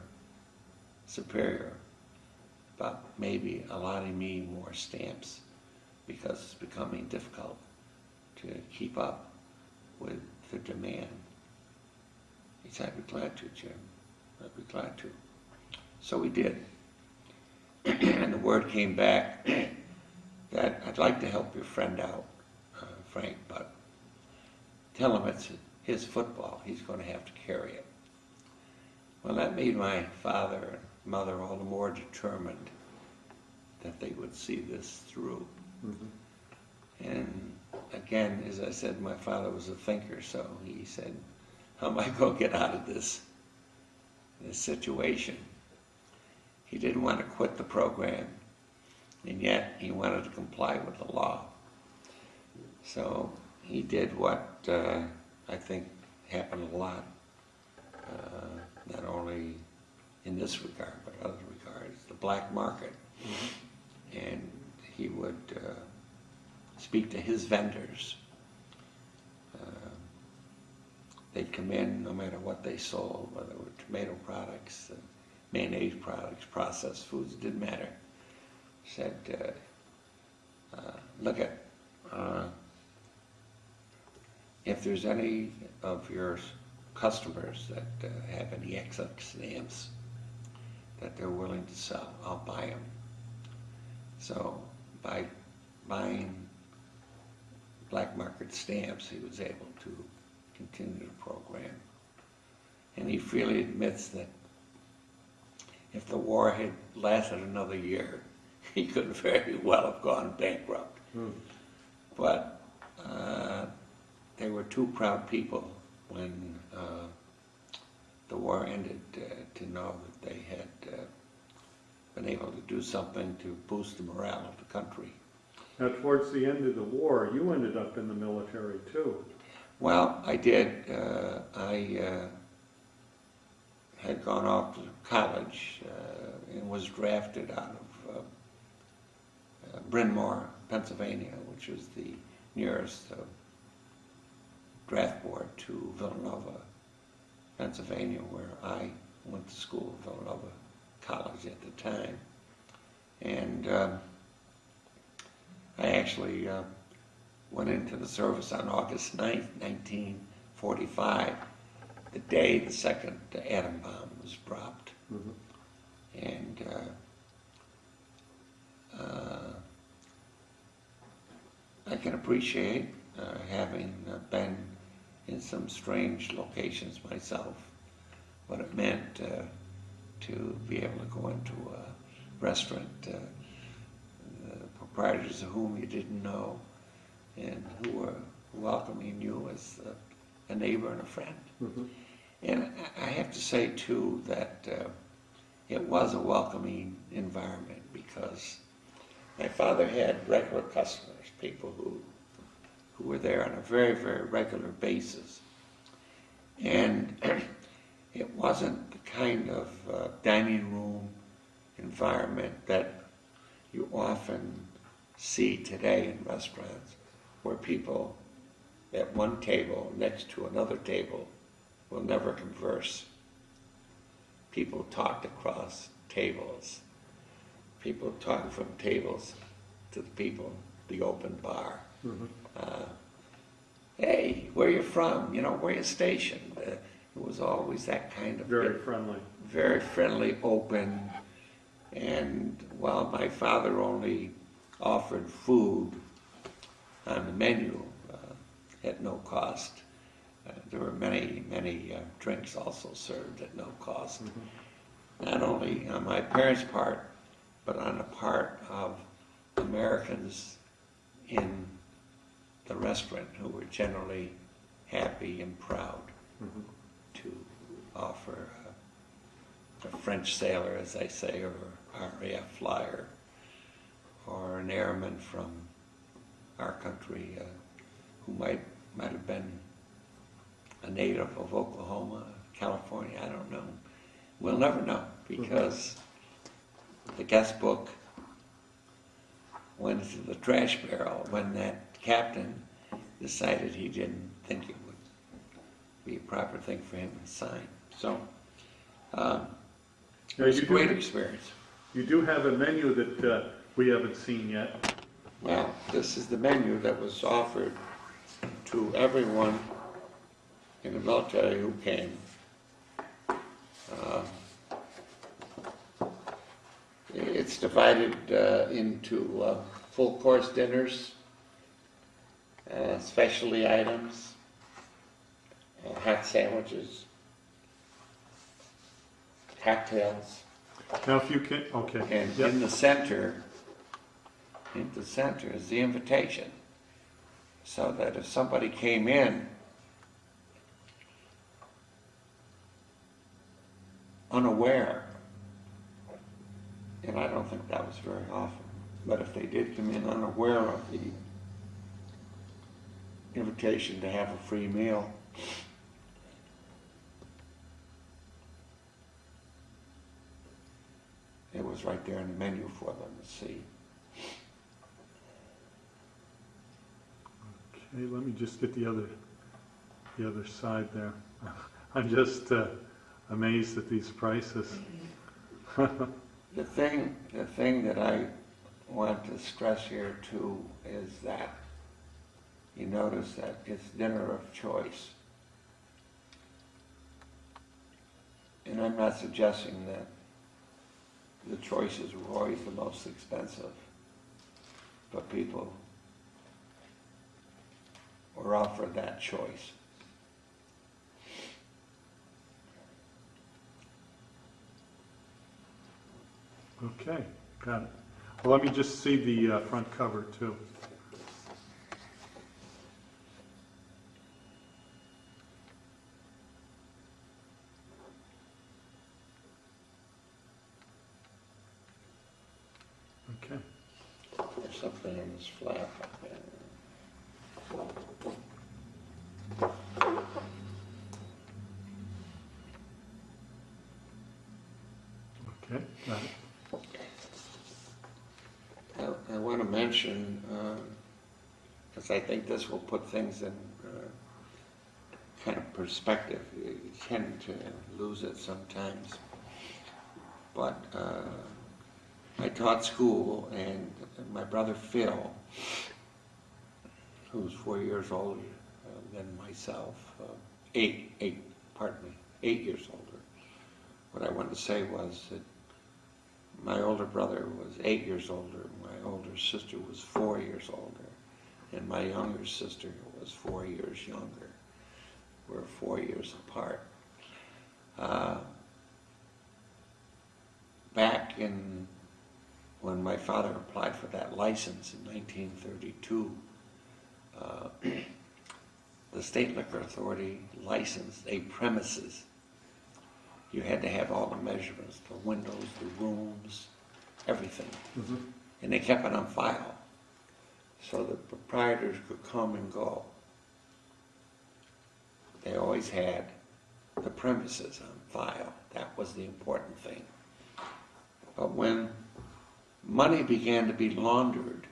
superior about maybe allotting me more stamps, because it's becoming difficult to keep up with the demand. He said, I'd be glad to, Jim. I'd be glad to. So we did. And the word came back that I'd like to help your friend out, Frank, but tell him it's his football. He's going to have to carry it. Well, that made my father and mother all the more determined that they would see this through. Mm-hmm. And again, as I said, my father was a thinker, so he said, how am I going to get out of this situation? He didn't want to quit the program, and yet he wanted to comply with the law. So he did what I think happened a lot, not only in this regard, but other regards, the black market. Mm-hmm. And he would speak to his vendors. They'd come in no matter what they sold, whether it were tomato products, mayonnaise products, processed foods, it didn't matter. Said, look at, if there's any of your customers that have any excess stamps that they're willing to sell, I'll buy them. So by buying black market stamps, he was able to continue the program. And he freely admits that if the war had lasted another year, he could very well have gone bankrupt. But they were two proud people when the war ended to know that they had been able to do something to boost the morale of the country. Now, towards the end of the war, you ended up in the military too. Well, I did. I had gone off to college and was drafted out of Bryn Mawr, Pennsylvania, which was the nearest draft board to Villanova, Pennsylvania, where I went to school, Villanova College at the time. And I actually went into the service on August 9th, 1945, the day the second atom bomb was dropped. Mm-hmm. And I can appreciate having been in some strange locations myself, what it meant to be able to go into a restaurant, the proprietors of whom you didn't know, and who were welcoming you as a neighbor and a friend. Mm-hmm. And I have to say, too, that it was a welcoming environment because my father had regular customers, people who who were there on a very, very regular basis. And it wasn't the kind of dining room environment that you often see today in restaurants, where people at one table next to another table will never converse. People talked across tables. People talked from tables to the people, the open bar. Hey, where you from? You know, where you stationed? It was always that kind of Very friendly. very friendly, open. And while my father only offered food on the menu at no cost, there were many, many drinks also served at no cost. Not only on my parents' part, but on the part of Americans in the restaurant, who were generally happy and proud to offer a French sailor, as I say, or RAF flyer, or an airman from our country who might have been a native of Oklahoma, California, I don't know. We'll never know, because the guest book went into the trash barrel when that captain decided he didn't think it would be a proper thing for him to sign. So it was a great experience. You do have a menu that we haven't seen yet. Well, this is the menu that was offered to everyone in the military who came. It's divided into full course dinners, specialty items, hot sandwiches, cocktails, Now, if you can, okay. and Yep. in the center is the invitation, so that if somebody came in unaware, and I don't think that was very often, but if they did come in unaware of the invitation to have a free meal, it was right there in the menu for them to see. Okay, let me just get the other side there. I'm just amazed at these prices. The thing that I want to stress here too is that you notice that it's dinner of choice. And I'm not suggesting that the choices were always the most expensive, but people were offered that choice. Okay, got it. Well, let me just see the front cover too. Okay. There's something in this flap. Okay, got it. I want to mention, because I think this will put things in kind of perspective. You tend to lose it sometimes. But I taught school, and my brother Phil, who's 4 years older than myself, 8 years older. What I wanted to say was that my older brother was 8 years older, my older sister was 4 years older, and my younger sister was 4 years younger. We're 4 years apart. Back when my father applied for that license in 1932, the State Liquor Authority licensed a premises. You had to have all the measurements, the windows, the rooms, everything. And they kept it on file. so the proprietors could come and go. They always had the premises on file. That was the important thing. But when money began to be laundered,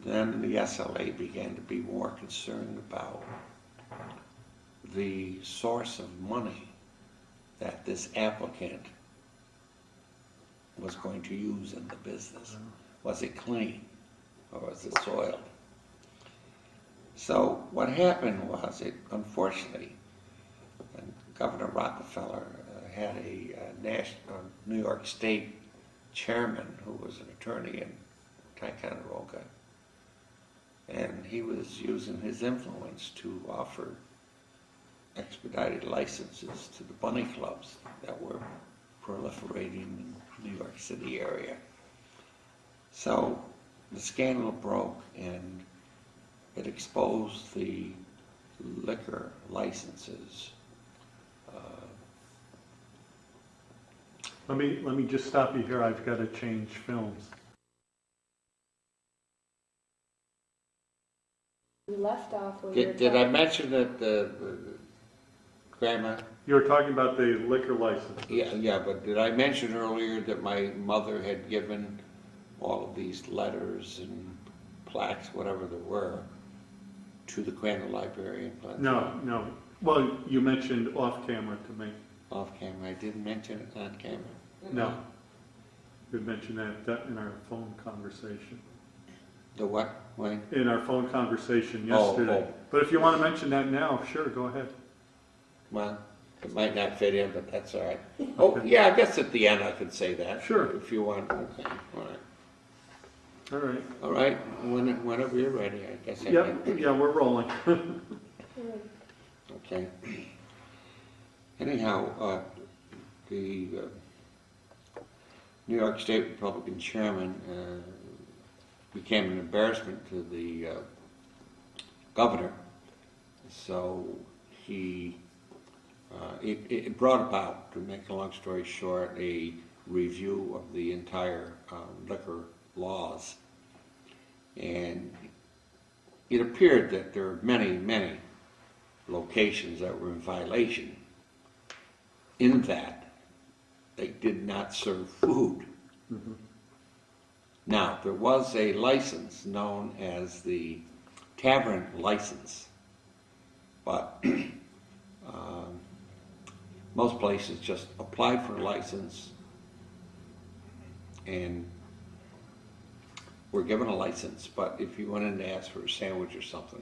then the SLA began to be more concerned about the source of money that this applicant was going to use in the business. Was it clean or was it soiled? So what happened was, unfortunately, Governor Rockefeller had a New York State chairman who was an attorney in Ticonderoga, and he was using his influence to offer expedited licenses to the bunny clubs that were proliferating in the New York City area. So the scandal broke, and it exposed the liquor licenses. Let me just stop you here. I've got to change films. We left off where Did I mention that Grandma? You were talking about the liquor licenses. Yeah, but did I mention earlier that my mother had given all of these letters and plaques, whatever there were, to the Crandall Library in Glens? No. Well, you mentioned off camera to me. Off camera. I didn't mention it on camera. No. You mentioned that in our phone conversation. The what, Wayne? In our phone conversation yesterday. Oh. But if you want to mention that now, sure, go ahead. Well, it might not fit in, but that's all right. Oh, yeah, I guess at the end I could say that. Sure. If you want. Okay, all right. All right. All right, whenever you're ready, I guess I Yep. can. Yeah, we're rolling. Okay. Anyhow, the New York State Republican chairman became an embarrassment to the governor, so it brought about, to make a long story short, a review of the entire liquor laws. And it appeared that there were many locations that were in violation, in that they did not serve food. Mm-hmm. Now, there was a license known as the tavern license, but most places just applied for a license and were given a license, but if you went in to ask for a sandwich or something,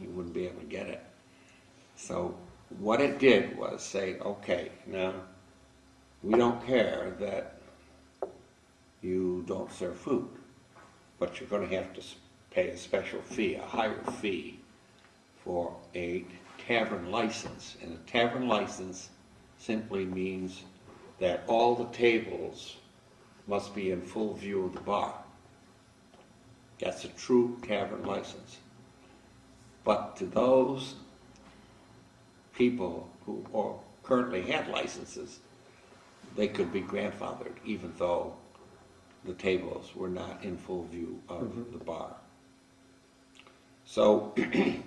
you wouldn't be able to get it. So what it did was say, okay, now we don't care that you don't serve food, but you're going to have to pay a special fee, a higher fee, for a tavern license. And a tavern license simply means that all the tables must be in full view of the bar. That's a true tavern license. But to those people who currently had licenses, they could be grandfathered, even though the tables were not in full view of the bar. So in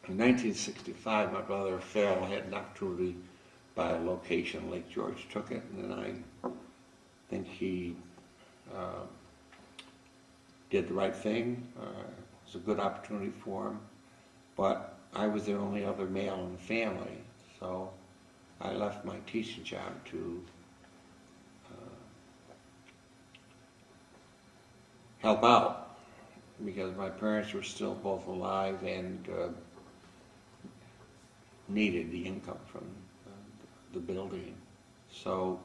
1965, my brother Phil had an opportunity to buy a location. Lake George took it, and then I think he did the right thing. It was a good opportunity for him. But I was the only other male in the family, so I left my teaching job to help out, because my parents were still both alive and needed the income from the building. So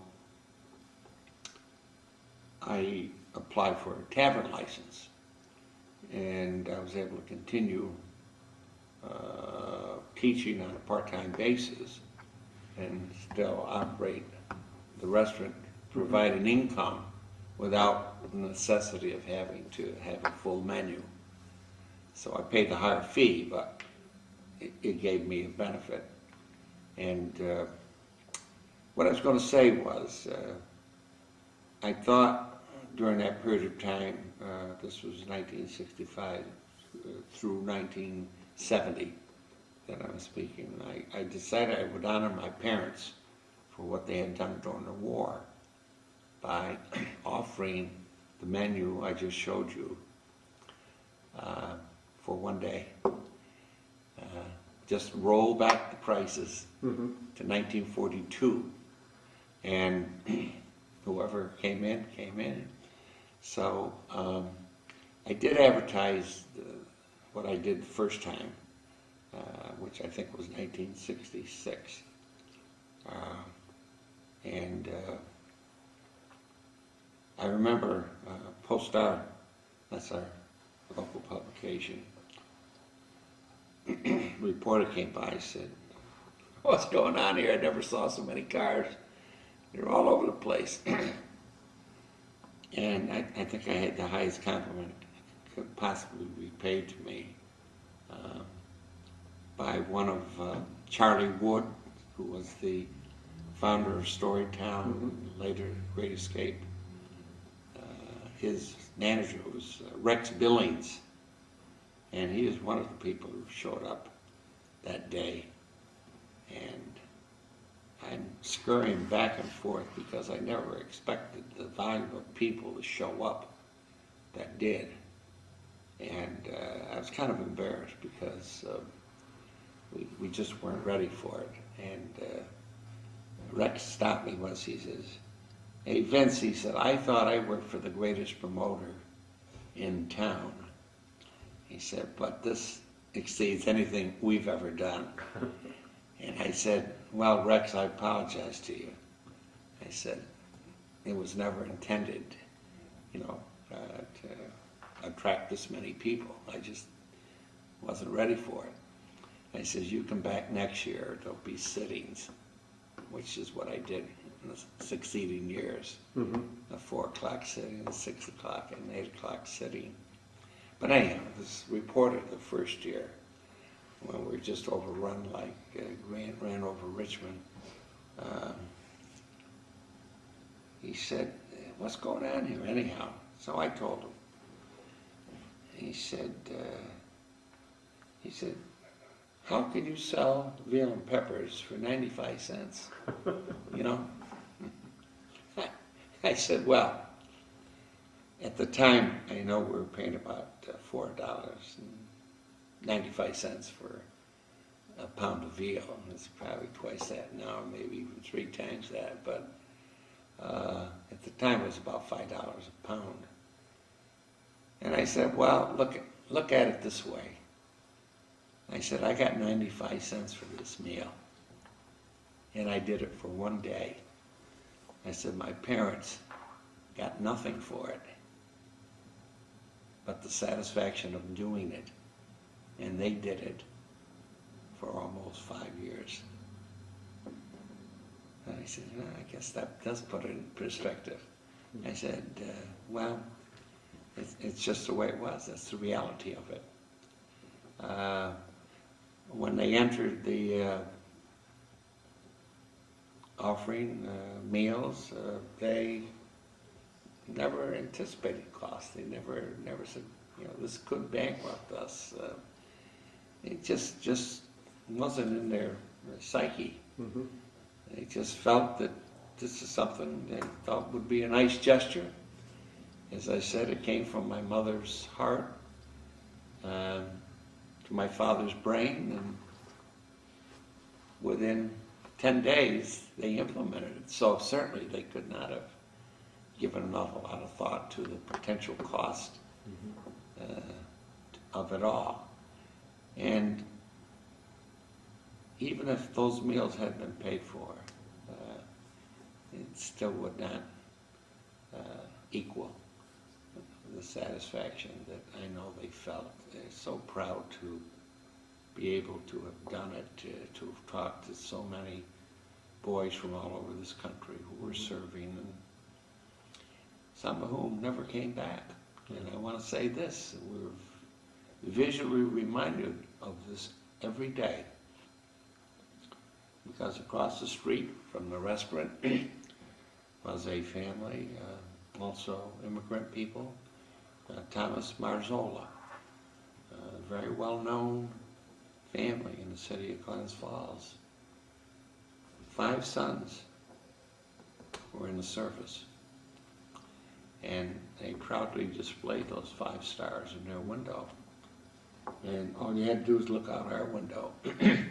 I applied for a tavern license, and I was able to continue teaching on a part-time basis and still operate the restaurant, provide an income without the necessity of having to have a full menu. So I paid the higher fee, but it gave me a benefit. And what I was going to say was, I thought during that period of time, this was 1965 through 1970 that I'm speaking, I decided I would honor my parents for what they had done during the war by offering the menu I just showed you for one day. Just roll back the prices to 1942, and whoever came in, came in. So I did advertise what I did the first time, which I think was 1966. And I remember Post-Star, that's our local publication, reporter came by and said, "What's going on here? I never saw so many cars. They're all over the place." And I think I had the highest compliment could possibly be paid to me by one of Charlie Wood, who was the founder of Storytown, later Great Escape. His manager was Rex Billings, and he was one of the people who showed up that day. And I'm scurrying back and forth because I never expected the volume of people to show up that did. And I was kind of embarrassed because we just weren't ready for it. And Rex stopped me once. He says, "Hey Vince," he said, "I thought I worked for the greatest promoter in town." He said, "But this exceeds anything we've ever done." And I said, "Well, Rex, I apologize to you." I said, "It was never intended, to attract this many people. I just wasn't ready for it." I says, "You come back next year, there'll be sittings," which is what I did in the succeeding years. A 4 o'clock sitting, a 6 o'clock, and 8 o'clock sitting. But anyhow, this reporter the first year, when we were just overrun like Grant ran over Richmond, he said, "What's going on here anyhow?" So I told him. He said, "How can you sell veal and peppers for 95 cents? You know?" I said, "Well, at the time, I know we were paying about $4.95 for a pound of veal. It's probably twice that now, maybe even 3 times that. But at the time, it was about $5 a pound." And I said, "Well, look at it this way." I said, "I got 95 cents for this meal, and I did it for one day." I said, "My parents got nothing for it but the satisfaction of doing it, and they did it for almost 5 years." And I said, "I guess that does put it in perspective." I said, "Well, it's just the way it was. That's the reality of it." When they entered the offering meals, they never anticipated costs. They never said, this could bankrupt us. It just wasn't in their psyche. They just felt that this is something they thought would be a nice gesture. As I said, it came from my mother's heart to my father's brain, and within 10 days they implemented it. So certainly they could not have given an awful lot of thought to the potential cost of it all. And even if those meals had been paid for, it still would not equal the satisfaction that I know they felt. They're so proud to be able to have done it, to have talked to so many boys from all over this country who were serving, and some of whom never came back. And I want to say this, we're visually reminded of this every day, because across the street from the restaurant was a family, also immigrant people. Thomas Marzola, a very well-known family in the city of Glens Falls. 5 sons were in the service, and they proudly displayed those 5 stars in their window. And all you had to do was look out our window, and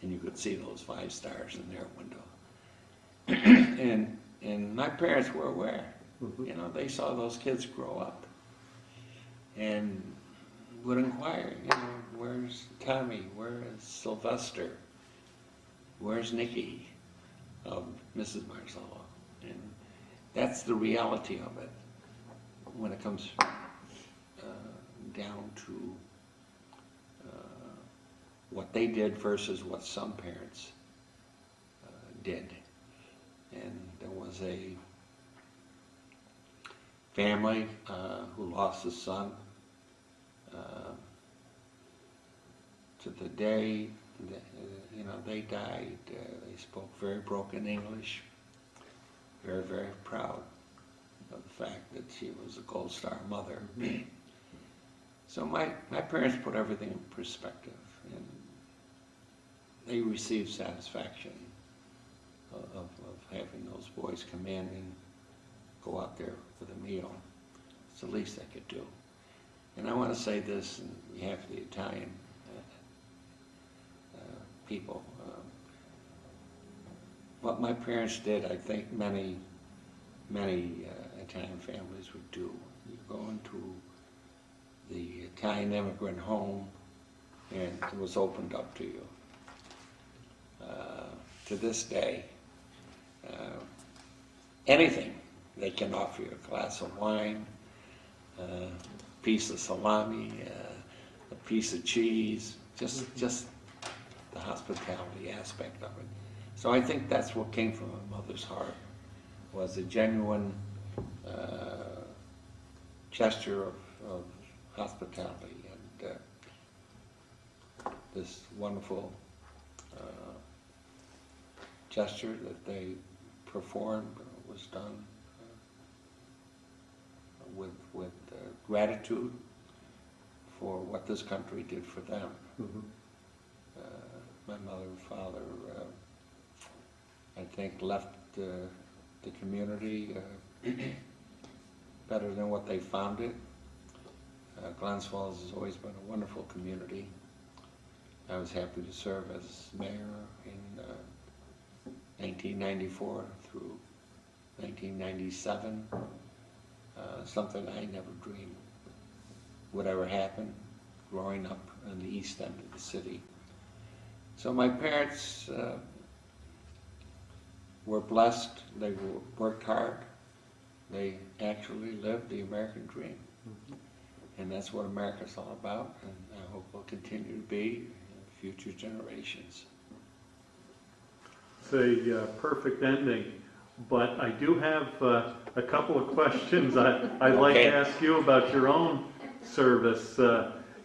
you could see those 5 stars in their window. And my parents were aware. You know, they saw those kids grow up and would inquire, you know, where's Tommy, where's Sylvester, where's Nikki, of Mrs. Marzola. And that's the reality of it when it comes down to what they did versus what some parents did. And there was a family who lost a son to the day that, you know, they died. They spoke very broken English, very, very proud of the fact that she was a Gold Star mother. So my parents put everything in perspective, and they received satisfaction of having those boys come in and go out there with a meal. It's the least they could do. And I want to say this on behalf of the Italian people. What my parents did, I think many Italian families would do. You go into the Italian immigrant home, and it was opened up to you. To this day, anything they can offer you, a glass of wine, a piece of salami, a piece of cheese, just the hospitality aspect of it. So I think that's what came from my mother's heart, was a genuine gesture of hospitality, and this wonderful gesture that they performed was done with gratitude for what this country did for them. My mother and father, I think, left the community better than what they found it. Glens Falls has always been a wonderful community. I was happy to serve as mayor in 1994 through 1997. Something I never dreamed would ever happen, growing up on the east end of the city. So my parents were blessed. They worked hard. They actually lived the American dream. And that's what America's all about, and I hope will continue to be in future generations. It's a perfect ending, but I do have a couple of questions I'd like to ask you about your own service.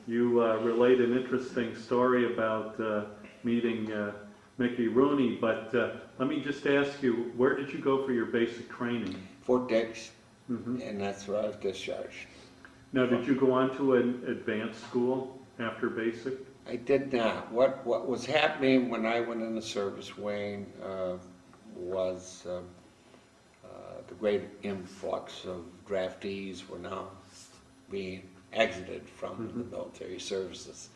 You relate an interesting story about meeting Mickey Rooney, but let me just ask you, where did you go for your basic training? Fort Dix, and that's where I was discharged. Now, did you go on to an advanced school after basic? I did not. What was happening when I went in the service, Wayne, was the great influx of draftees were now being exited from the military services.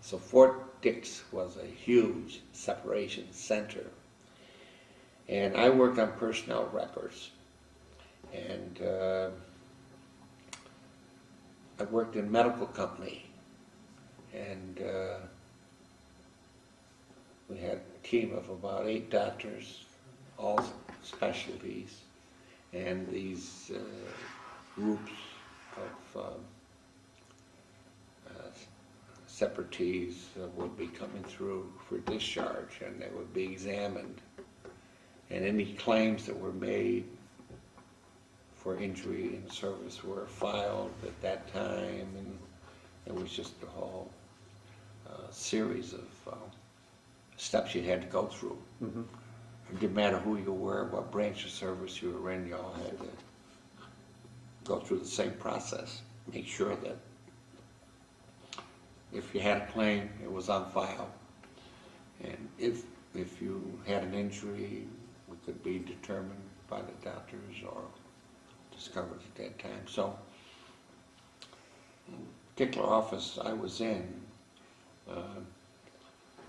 So Fort Dix was a huge separation center. And I worked on personnel records. And I worked in a medical company. And we had a team of about 8 doctors, all specialties, and these groups of separatees would be coming through for discharge, and they would be examined. And any claims that were made for injury in service were filed at that time, and it was just a whole series of steps you had to go through. It didn't matter who you were, what branch of service you were in, you all had to go through the same process. Make sure that if you had a claim, it was on file. And if you had an injury, it could be determined by the doctors or discovered at that time. So, the particular office I was in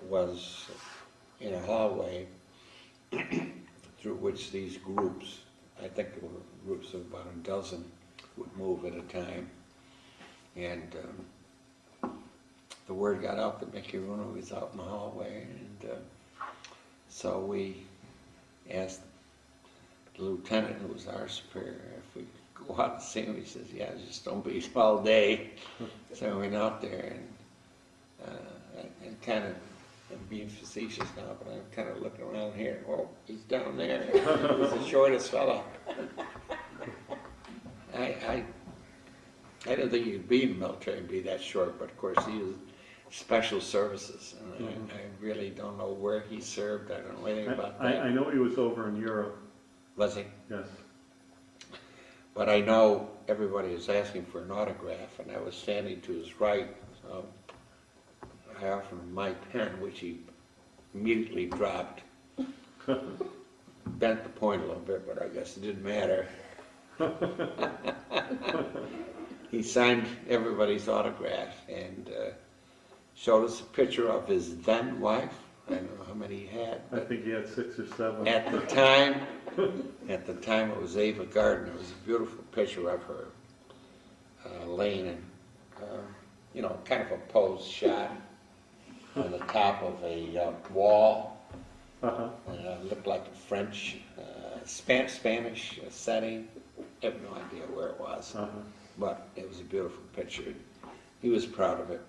was in a hallway through which these groups, I think there were groups of about a dozen, would move at a time. And the word got out that Mickey Rooney was out in the hallway, and so we asked the lieutenant, who was our superior, if we could go out and see him. He says, yeah, just don't be all day. So we went out there, and kind of, I'm being facetious now, but I'm kind of looking around here. Oh, he's down there. He's the shortest fellow. I didn't think you could be in the military and be that short, but of course he was special services, and I really don't know where he served. I don't know anything about that. I know he was over in Europe. Was he? Yes. But I know everybody was asking for an autograph, and I was standing to his right, so I offered him my pen, which he immediately dropped. Bent the point a little bit, but I guess it didn't matter. He signed everybody's autograph and showed us a picture of his then wife. I don't know how many he had. I think he had 6 or 7. At the time it was Ava Gardner. It was a beautiful picture of her laying in, kind of a posed shot on the top of a wall. Looked like a French, Spanish setting. I have no idea where it was, but it was a beautiful picture. He was proud of it.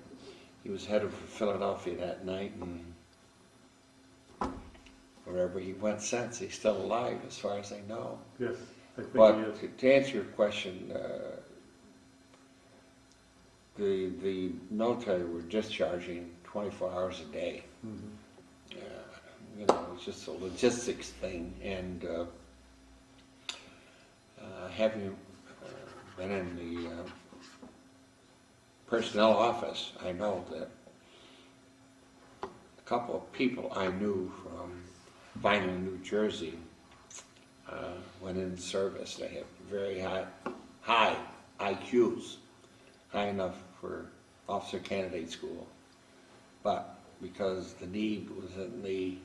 He was headed for Philadelphia that night, and wherever he went since, he's still alive as far as I know. Yes, I think But he is. to answer your question, the military were discharging 24 hours a day. It's just a logistics thing, and having been in the personnel office, I know that a couple of people I knew from Vinyl, New Jersey, went in service. They have very high IQs, high enough for officer candidate school, but because the need was in the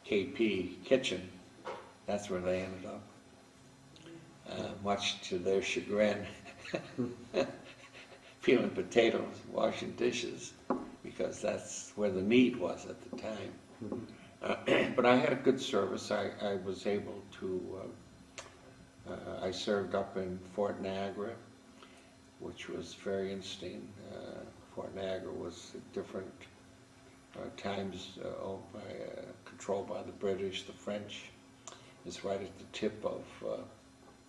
KP kitchen, that's where they ended up. Much to their chagrin, peeling potatoes, washing dishes, because that's where the need was at the time. But I had a good service. I was able to, I served up in Fort Niagara, which was very interesting. Fort Niagara was at different times owned by, controlled by the British, the French. It's right at the tip of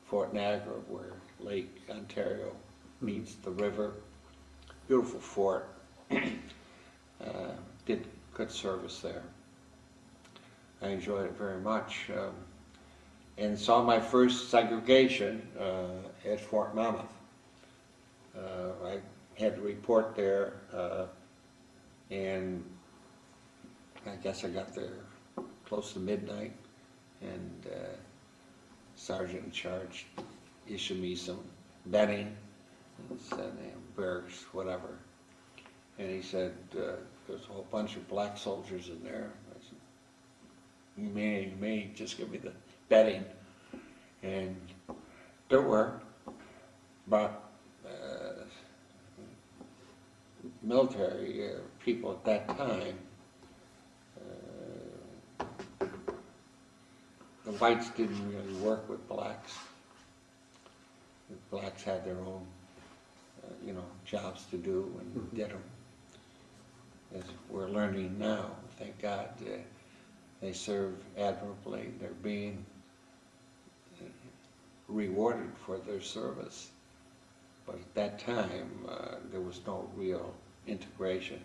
Fort Niagara, where Lake Ontario meets the river. Beautiful fort. Did good service there. I enjoyed it very much, and saw my first segregation at Fort Monmouth. I had to report there, and I guess I got there close to midnight, and sergeant in charge issued me some bedding, and said, barracks, whatever. And he said, there's a whole bunch of black soldiers in there. I said, you may just give me the bedding. And there were, but military people at that time, the whites didn't really work with blacks. The blacks had their own, jobs to do and did them. As we're learning now, thank God, they serve admirably. They're being rewarded for their service. But at that time, there was no real integration.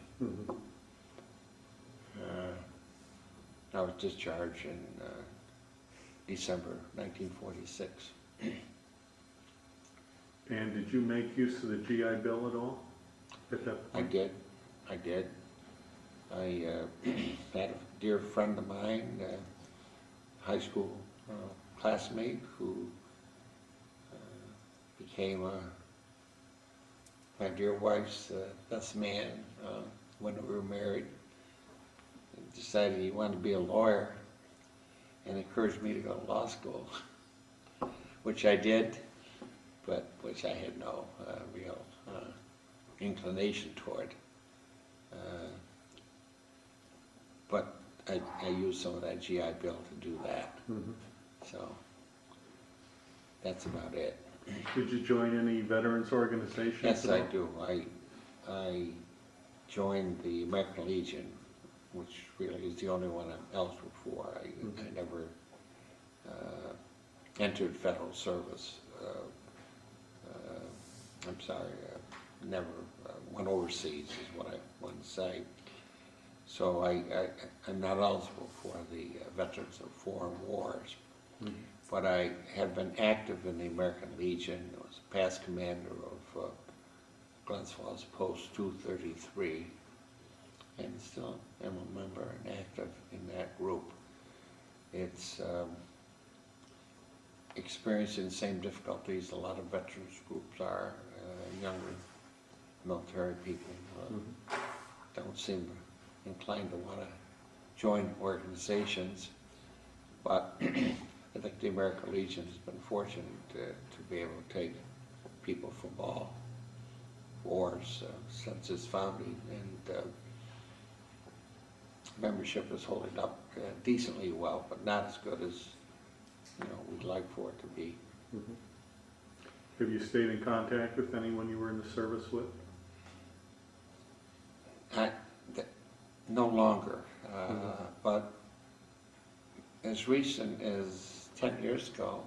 I was discharged in December 1946. And did you make use of the GI Bill at all at that I point? did. I had a dear friend of mine, high school classmate, who became my dear wife's best man when we were married. He decided he wanted to be a lawyer and encouraged me to go to law school, which I did, but which I had no real inclination toward. But I used some of that GI Bill to do that. Mhm. So that's about it. Did you join any veterans organizations? Yes, at I all? do. I joined the American Legion, which really is the only one I'm eligible for. I never entered federal service. I'm sorry, never went overseas is what I want to say. So I'm not eligible for the Veterans of Foreign Wars. Mhm. But I have been active in the American Legion. I was past commander of Glens Post 233, and still am a member and active in that group. It's experiencing the same difficulties a lot of veterans groups are. Younger military people don't seem inclined to want to join organizations, but I think the American Legion has been fortunate to be able to take people from all wars since its founding, and membership is holding up decently well, but not as good as we'd like for it to be. Mhm. Have you stayed in contact with anyone you were in the service with? No longer, but as recent as 10 years ago,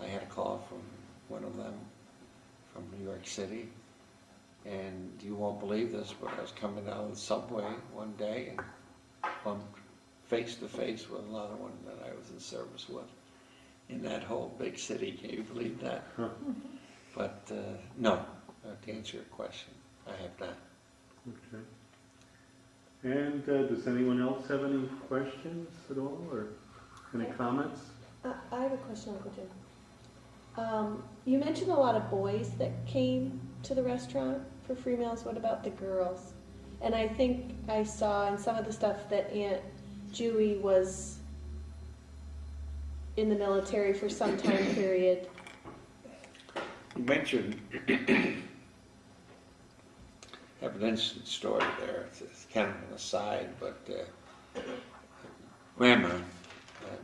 I had a call from one of them from New York City, and you won't believe this, but I was coming down the subway one day and bumped face to face with another one that I was in service with in that whole big city. Can you believe that? Huh. But no, to answer your question, I have not. Okay. And does anyone else have any questions at all, or any comments? I have a question, Uncle Jim. You mentioned a lot of boys that came to the restaurant for free meals. What about the girls? And I think I saw in some of the stuff that Aunt Dewey was in the military for some time period. You mentioned have an interesting story there. It's kind of an aside, but Grandma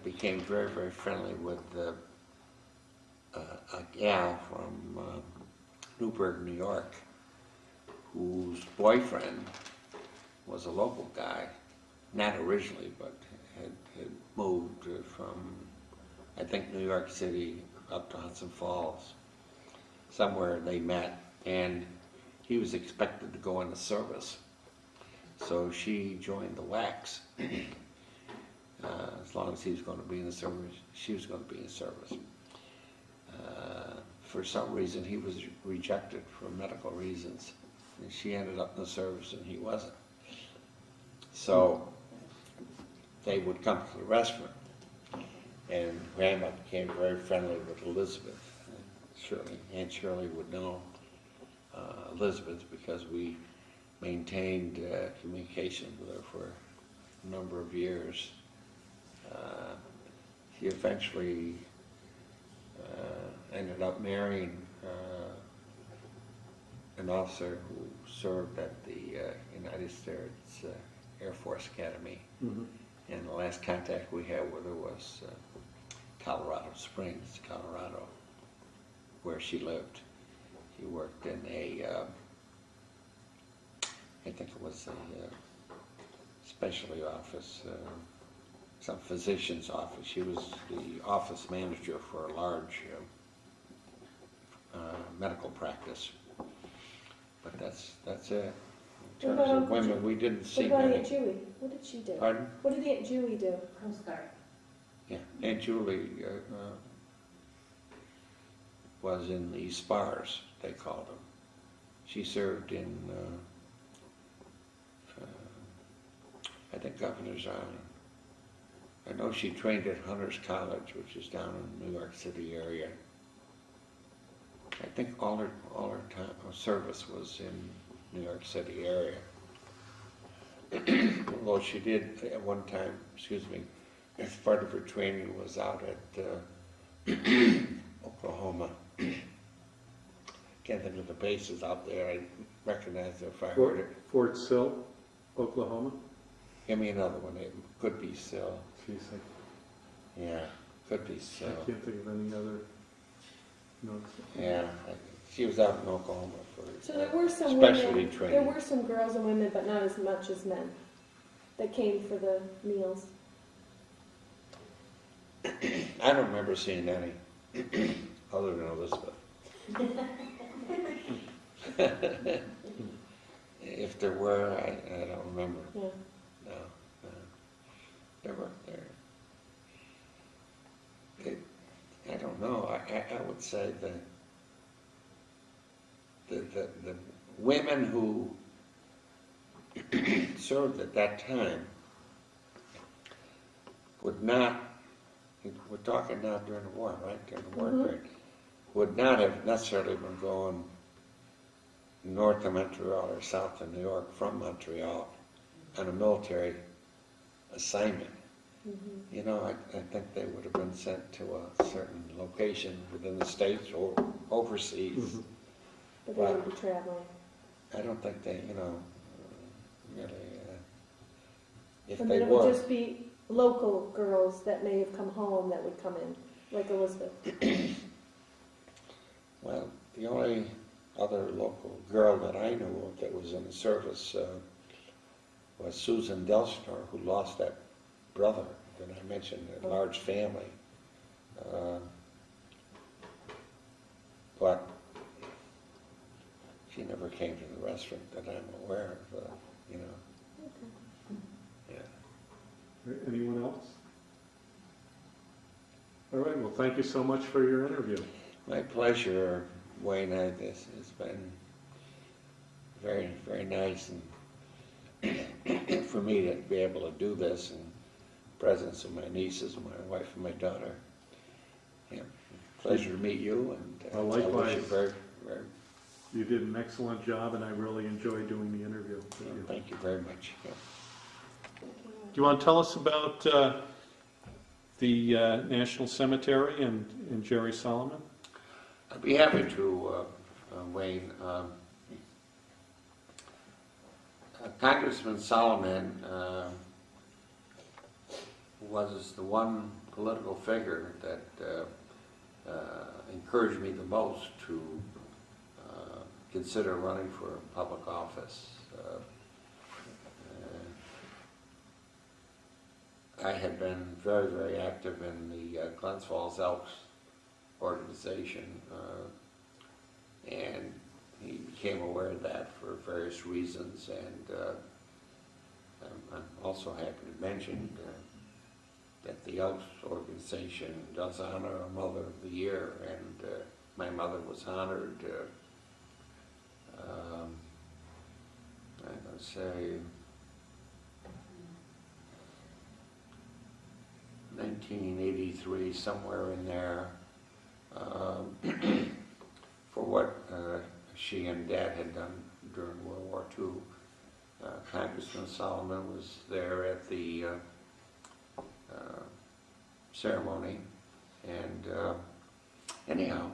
became very, very friendly with a gal from Newburgh, New York, whose boyfriend was a local guy, not originally, but had moved from, I think, New York City up to Hudson Falls. Somewhere they met, and he was expected to go into service. So she joined the WACs. As long as he was going to be in the service, she was going to be in service. For some reason, he was rejected for medical reasons. And she ended up in the service and he wasn't. So they would come to the restaurant, and Grandma became very friendly with Elizabeth. Aunt Shirley would know Elizabeth because we maintained communication with her for a number of years. She eventually ended up marrying an officer who served at the United States Air Force Academy. Mm-hmm. And the last contact we had with her was Colorado Springs, Colorado, where she lived. She worked in I think it was a specialty office, some physician's office. She was the office manager for a large medical practice. But that's it. In terms of women, we didn't see What about many. Aunt Dewey? What did she do? Pardon? What did Aunt Dewey do? Coast Guard. Yeah, Aunt Julie was in the spars, they called them. She served in, I think, Governor's Island. I know she trained at Hunter's College, which is down in the New York City area. I think all her time of service was in New York City area. Although she did at one time, as part of her training was out at Oklahoma. Can't think of the bases out there. I recognize it if I heard it. Fort Sill, Oklahoma. Give me another one. It could be Sill. Jeez, Yeah, could be I Sill. can't think of any other notes. Yeah, she was out in Oklahoma for So there were some specialty women, training. there were some girls and women, but not as much as men, that came for the meals. I don't remember seeing any, other than Elizabeth. If there were, I don't remember. Yeah. No, they weren't there. I don't know. I would say the women who served at that time would not, we're talking now during the war, right? During the war period, would not have necessarily been going north of Montreal or south of New York from Montreal on a military assignment. You know, I think they would have been sent to a certain location within the States or overseas. But they would be traveling. I don't think they, really, if And they then it would were. just be local girls that may have come home that would come in, like Elizabeth. Well, the only other local girl that I knew of that was in the service was Susan Delstar, who lost that brother that I mentioned, a large family. But she never came to the restaurant that I'm aware of, Yeah. Anyone else? All right, well, thank you so much for your interview. My pleasure, Wayne. This has been very, very nice, and for me to be able to do this in presence of my nieces, my wife, and my daughter. Yeah, pleasure to meet you, and Well, I wish likewise. you very, very. You did an excellent job, and I really enjoyed doing the interview with you. Thank you very much. Yeah. Do you want to tell us about the National Cemetery and Jerry Solomon? I'd be happy to, Wayne. Congressman Solomon was the one political figure that encouraged me the most to consider running for public office. I had been very, very active in the Glens Falls Elks organization, and he became aware of that for various reasons, and I'm also happy to mention that the Elks organization does honor a Mother of the Year, and my mother was honored, I'm going to say, 1983, somewhere in there, for what she and Dad had done during World War II. Congressman Solomon was there at the ceremony, and anyhow,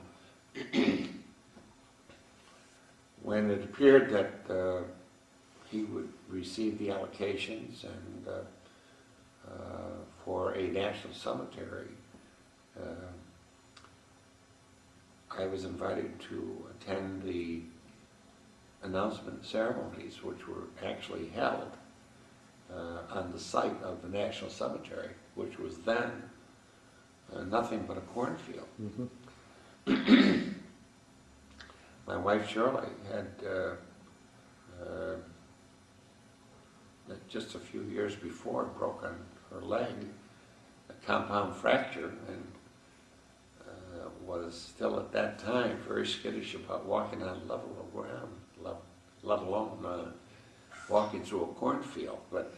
when it appeared that he would receive the allocations and for a national cemetery, I was invited to attend the announcement ceremonies, which were actually held on the site of the National Cemetery, which was then nothing but a cornfield. My wife Shirley had just a few years before broken her leg, a compound fracture, and was still at that time very skittish about walking on level of ground, let alone walking through a cornfield. But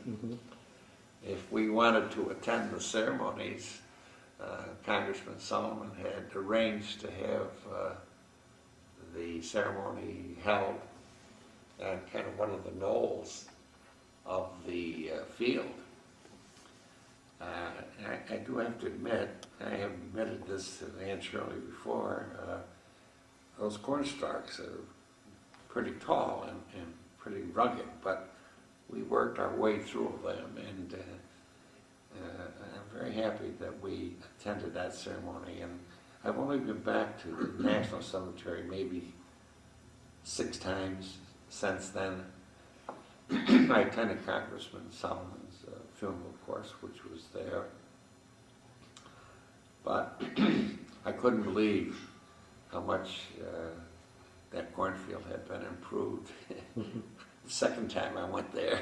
if we wanted to attend the ceremonies, Congressman Solomon had arranged to have the ceremony held on kind of one of the knolls of the field. I do have to admit, I have admitted this to Ann Shirley before, those cornstalks are pretty tall and pretty rugged, but we worked our way through them, and I'm very happy that we attended that ceremony. And I've only been back to the National Cemetery maybe 6 times since then. I attended Congressman Solomon's funeral, of course, which was there. But I couldn't believe how much that cornfield had been improved the second time I went there,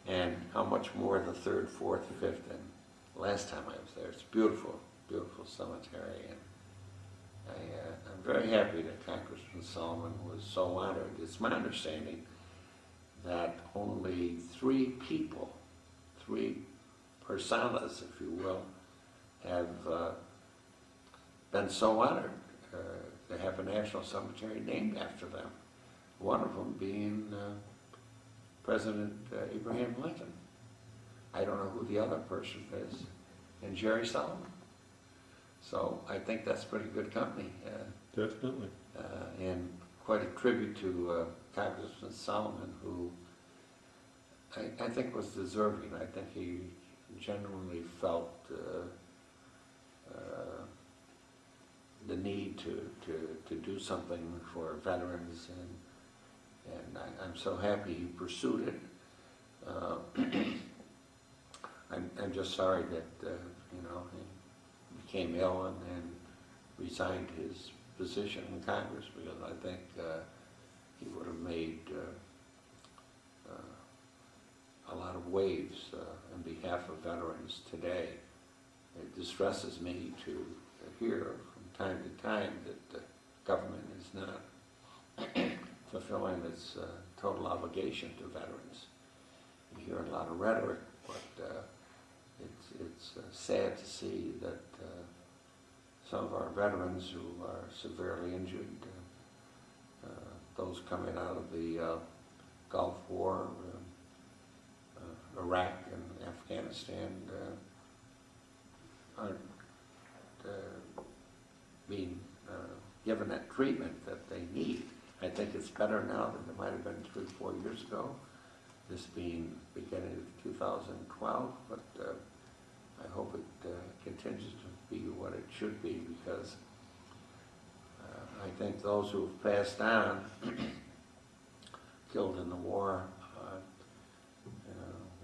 and how much more the 3rd, 4th, 5th, and last time I was there. It's beautiful, beautiful cemetery, and I'm very happy that Congressman Solomon was so honored. It's my understanding that only 3 people, 3 personas, if you will, have been so honored to have a national cemetery named after them. One of them being President Abraham Lincoln. I don't know who the other person is, and Jerry Solomon. So I think that's pretty good company. Definitely. And quite a tribute to Congressman Solomon, who I think was deserving. I think he genuinely felt the need to do something for veterans, and I'm so happy he pursued it. I'm just sorry that he became ill and resigned his position in Congress, because I think he would have made a lot of waves on behalf of veterans today. It distresses me to hear from time to time that the government is not fulfilling its total obligation to veterans. You hear a lot of rhetoric, but it's sad to see that some of our veterans who are severely injured, those coming out of the Gulf War, Iraq and Afghanistan, aren't being given that treatment that they need. I think it's better now than it might have been 3 or 4 years ago, this being beginning of 2012, but I hope it continues to be what it should be, because I think those who have passed on, killed in the war,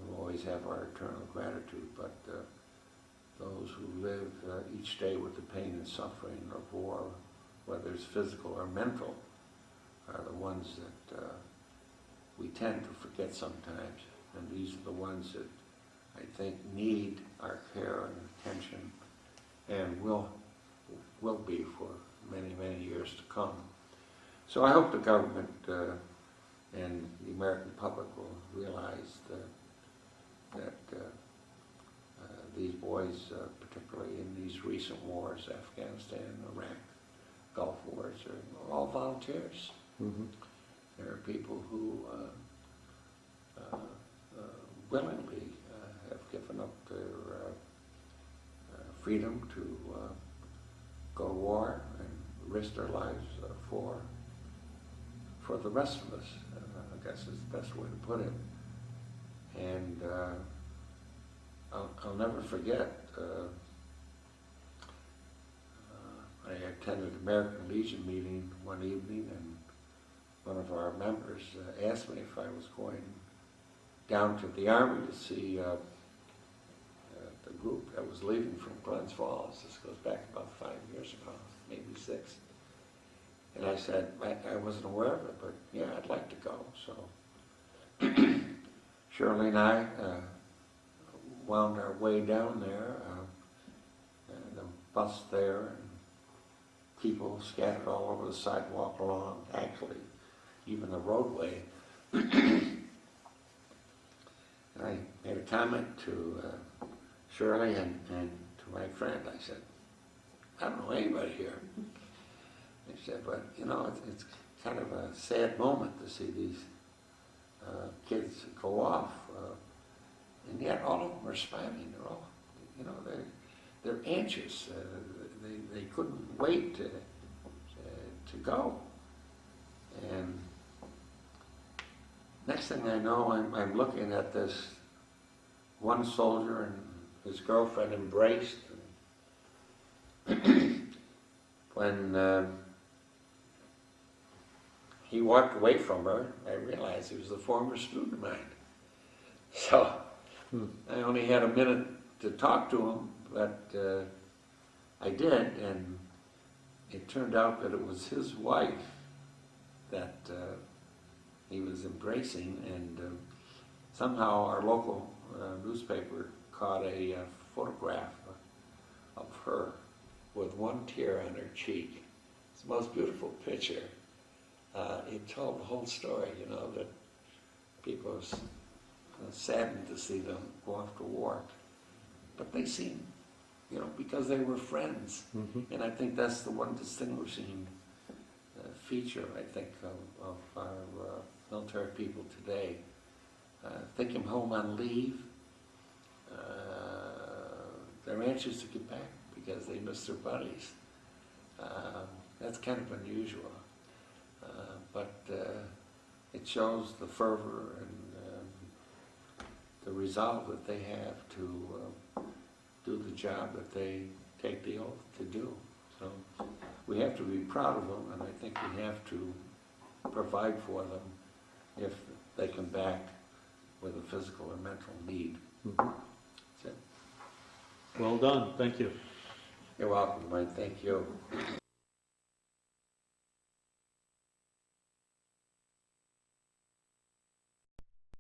will always have our eternal gratitude, but those who live each day with the pain and suffering of war, whether it's physical or mental, are the ones that we tend to forget sometimes, and these are the ones that I think need our care and attention, and will be for many, many years to come. So I hope the government and the American public will realize that these boys, particularly in these recent wars, Afghanistan, Iraq, Gulf wars, are all volunteers. Mm-hmm. There are people who willingly have given up their freedom to go to war and risk their lives for the rest of us, I guess is the best way to put it. And I'll never forget, I attended an American Legion meeting one evening, and one of our members asked me if I was going down to the Army to see the group that was leaving from Glens Falls. This goes back about 5 years ago, maybe 6. And I said, I wasn't aware of it, but yeah, I'd like to go. So Shirley and I wound our way down there, the bus there, and people scattered all over the sidewalk along, actually, even the roadway. And I made a comment to Shirley and to my friend. I said, I don't know anybody here. They said, but you know, it's kind of a sad moment to see these kids go off, and yet all of them are smiling. They're all, you know, they're anxious. They couldn't wait to go. And next thing I know, I'm looking at this one soldier and his girlfriend embraced. When he walked away from her, I realized he was a former student of mine. So I only had a minute to talk to him, but I did, and it turned out that it was his wife that he was embracing, and somehow our local newspaper caught a photograph of her with one tear on her cheek. It's the most beautiful picture. It told the whole story, you know, that people were saddened to see them go off to war. But they seemed, you know, because they were friends. And I think that's the one distinguishing feature, I think, of our military people today. Take them home on leave. They're anxious to get back because they miss their buddies. That's kind of unusual. But it shows the fervor and the resolve that they have to do the job that they take the oath to do. So we have to be proud of them, and I think we have to provide for them if they come back with a physical or mental need. That's it. Well done, thank you. You're welcome, Mike. Thank you.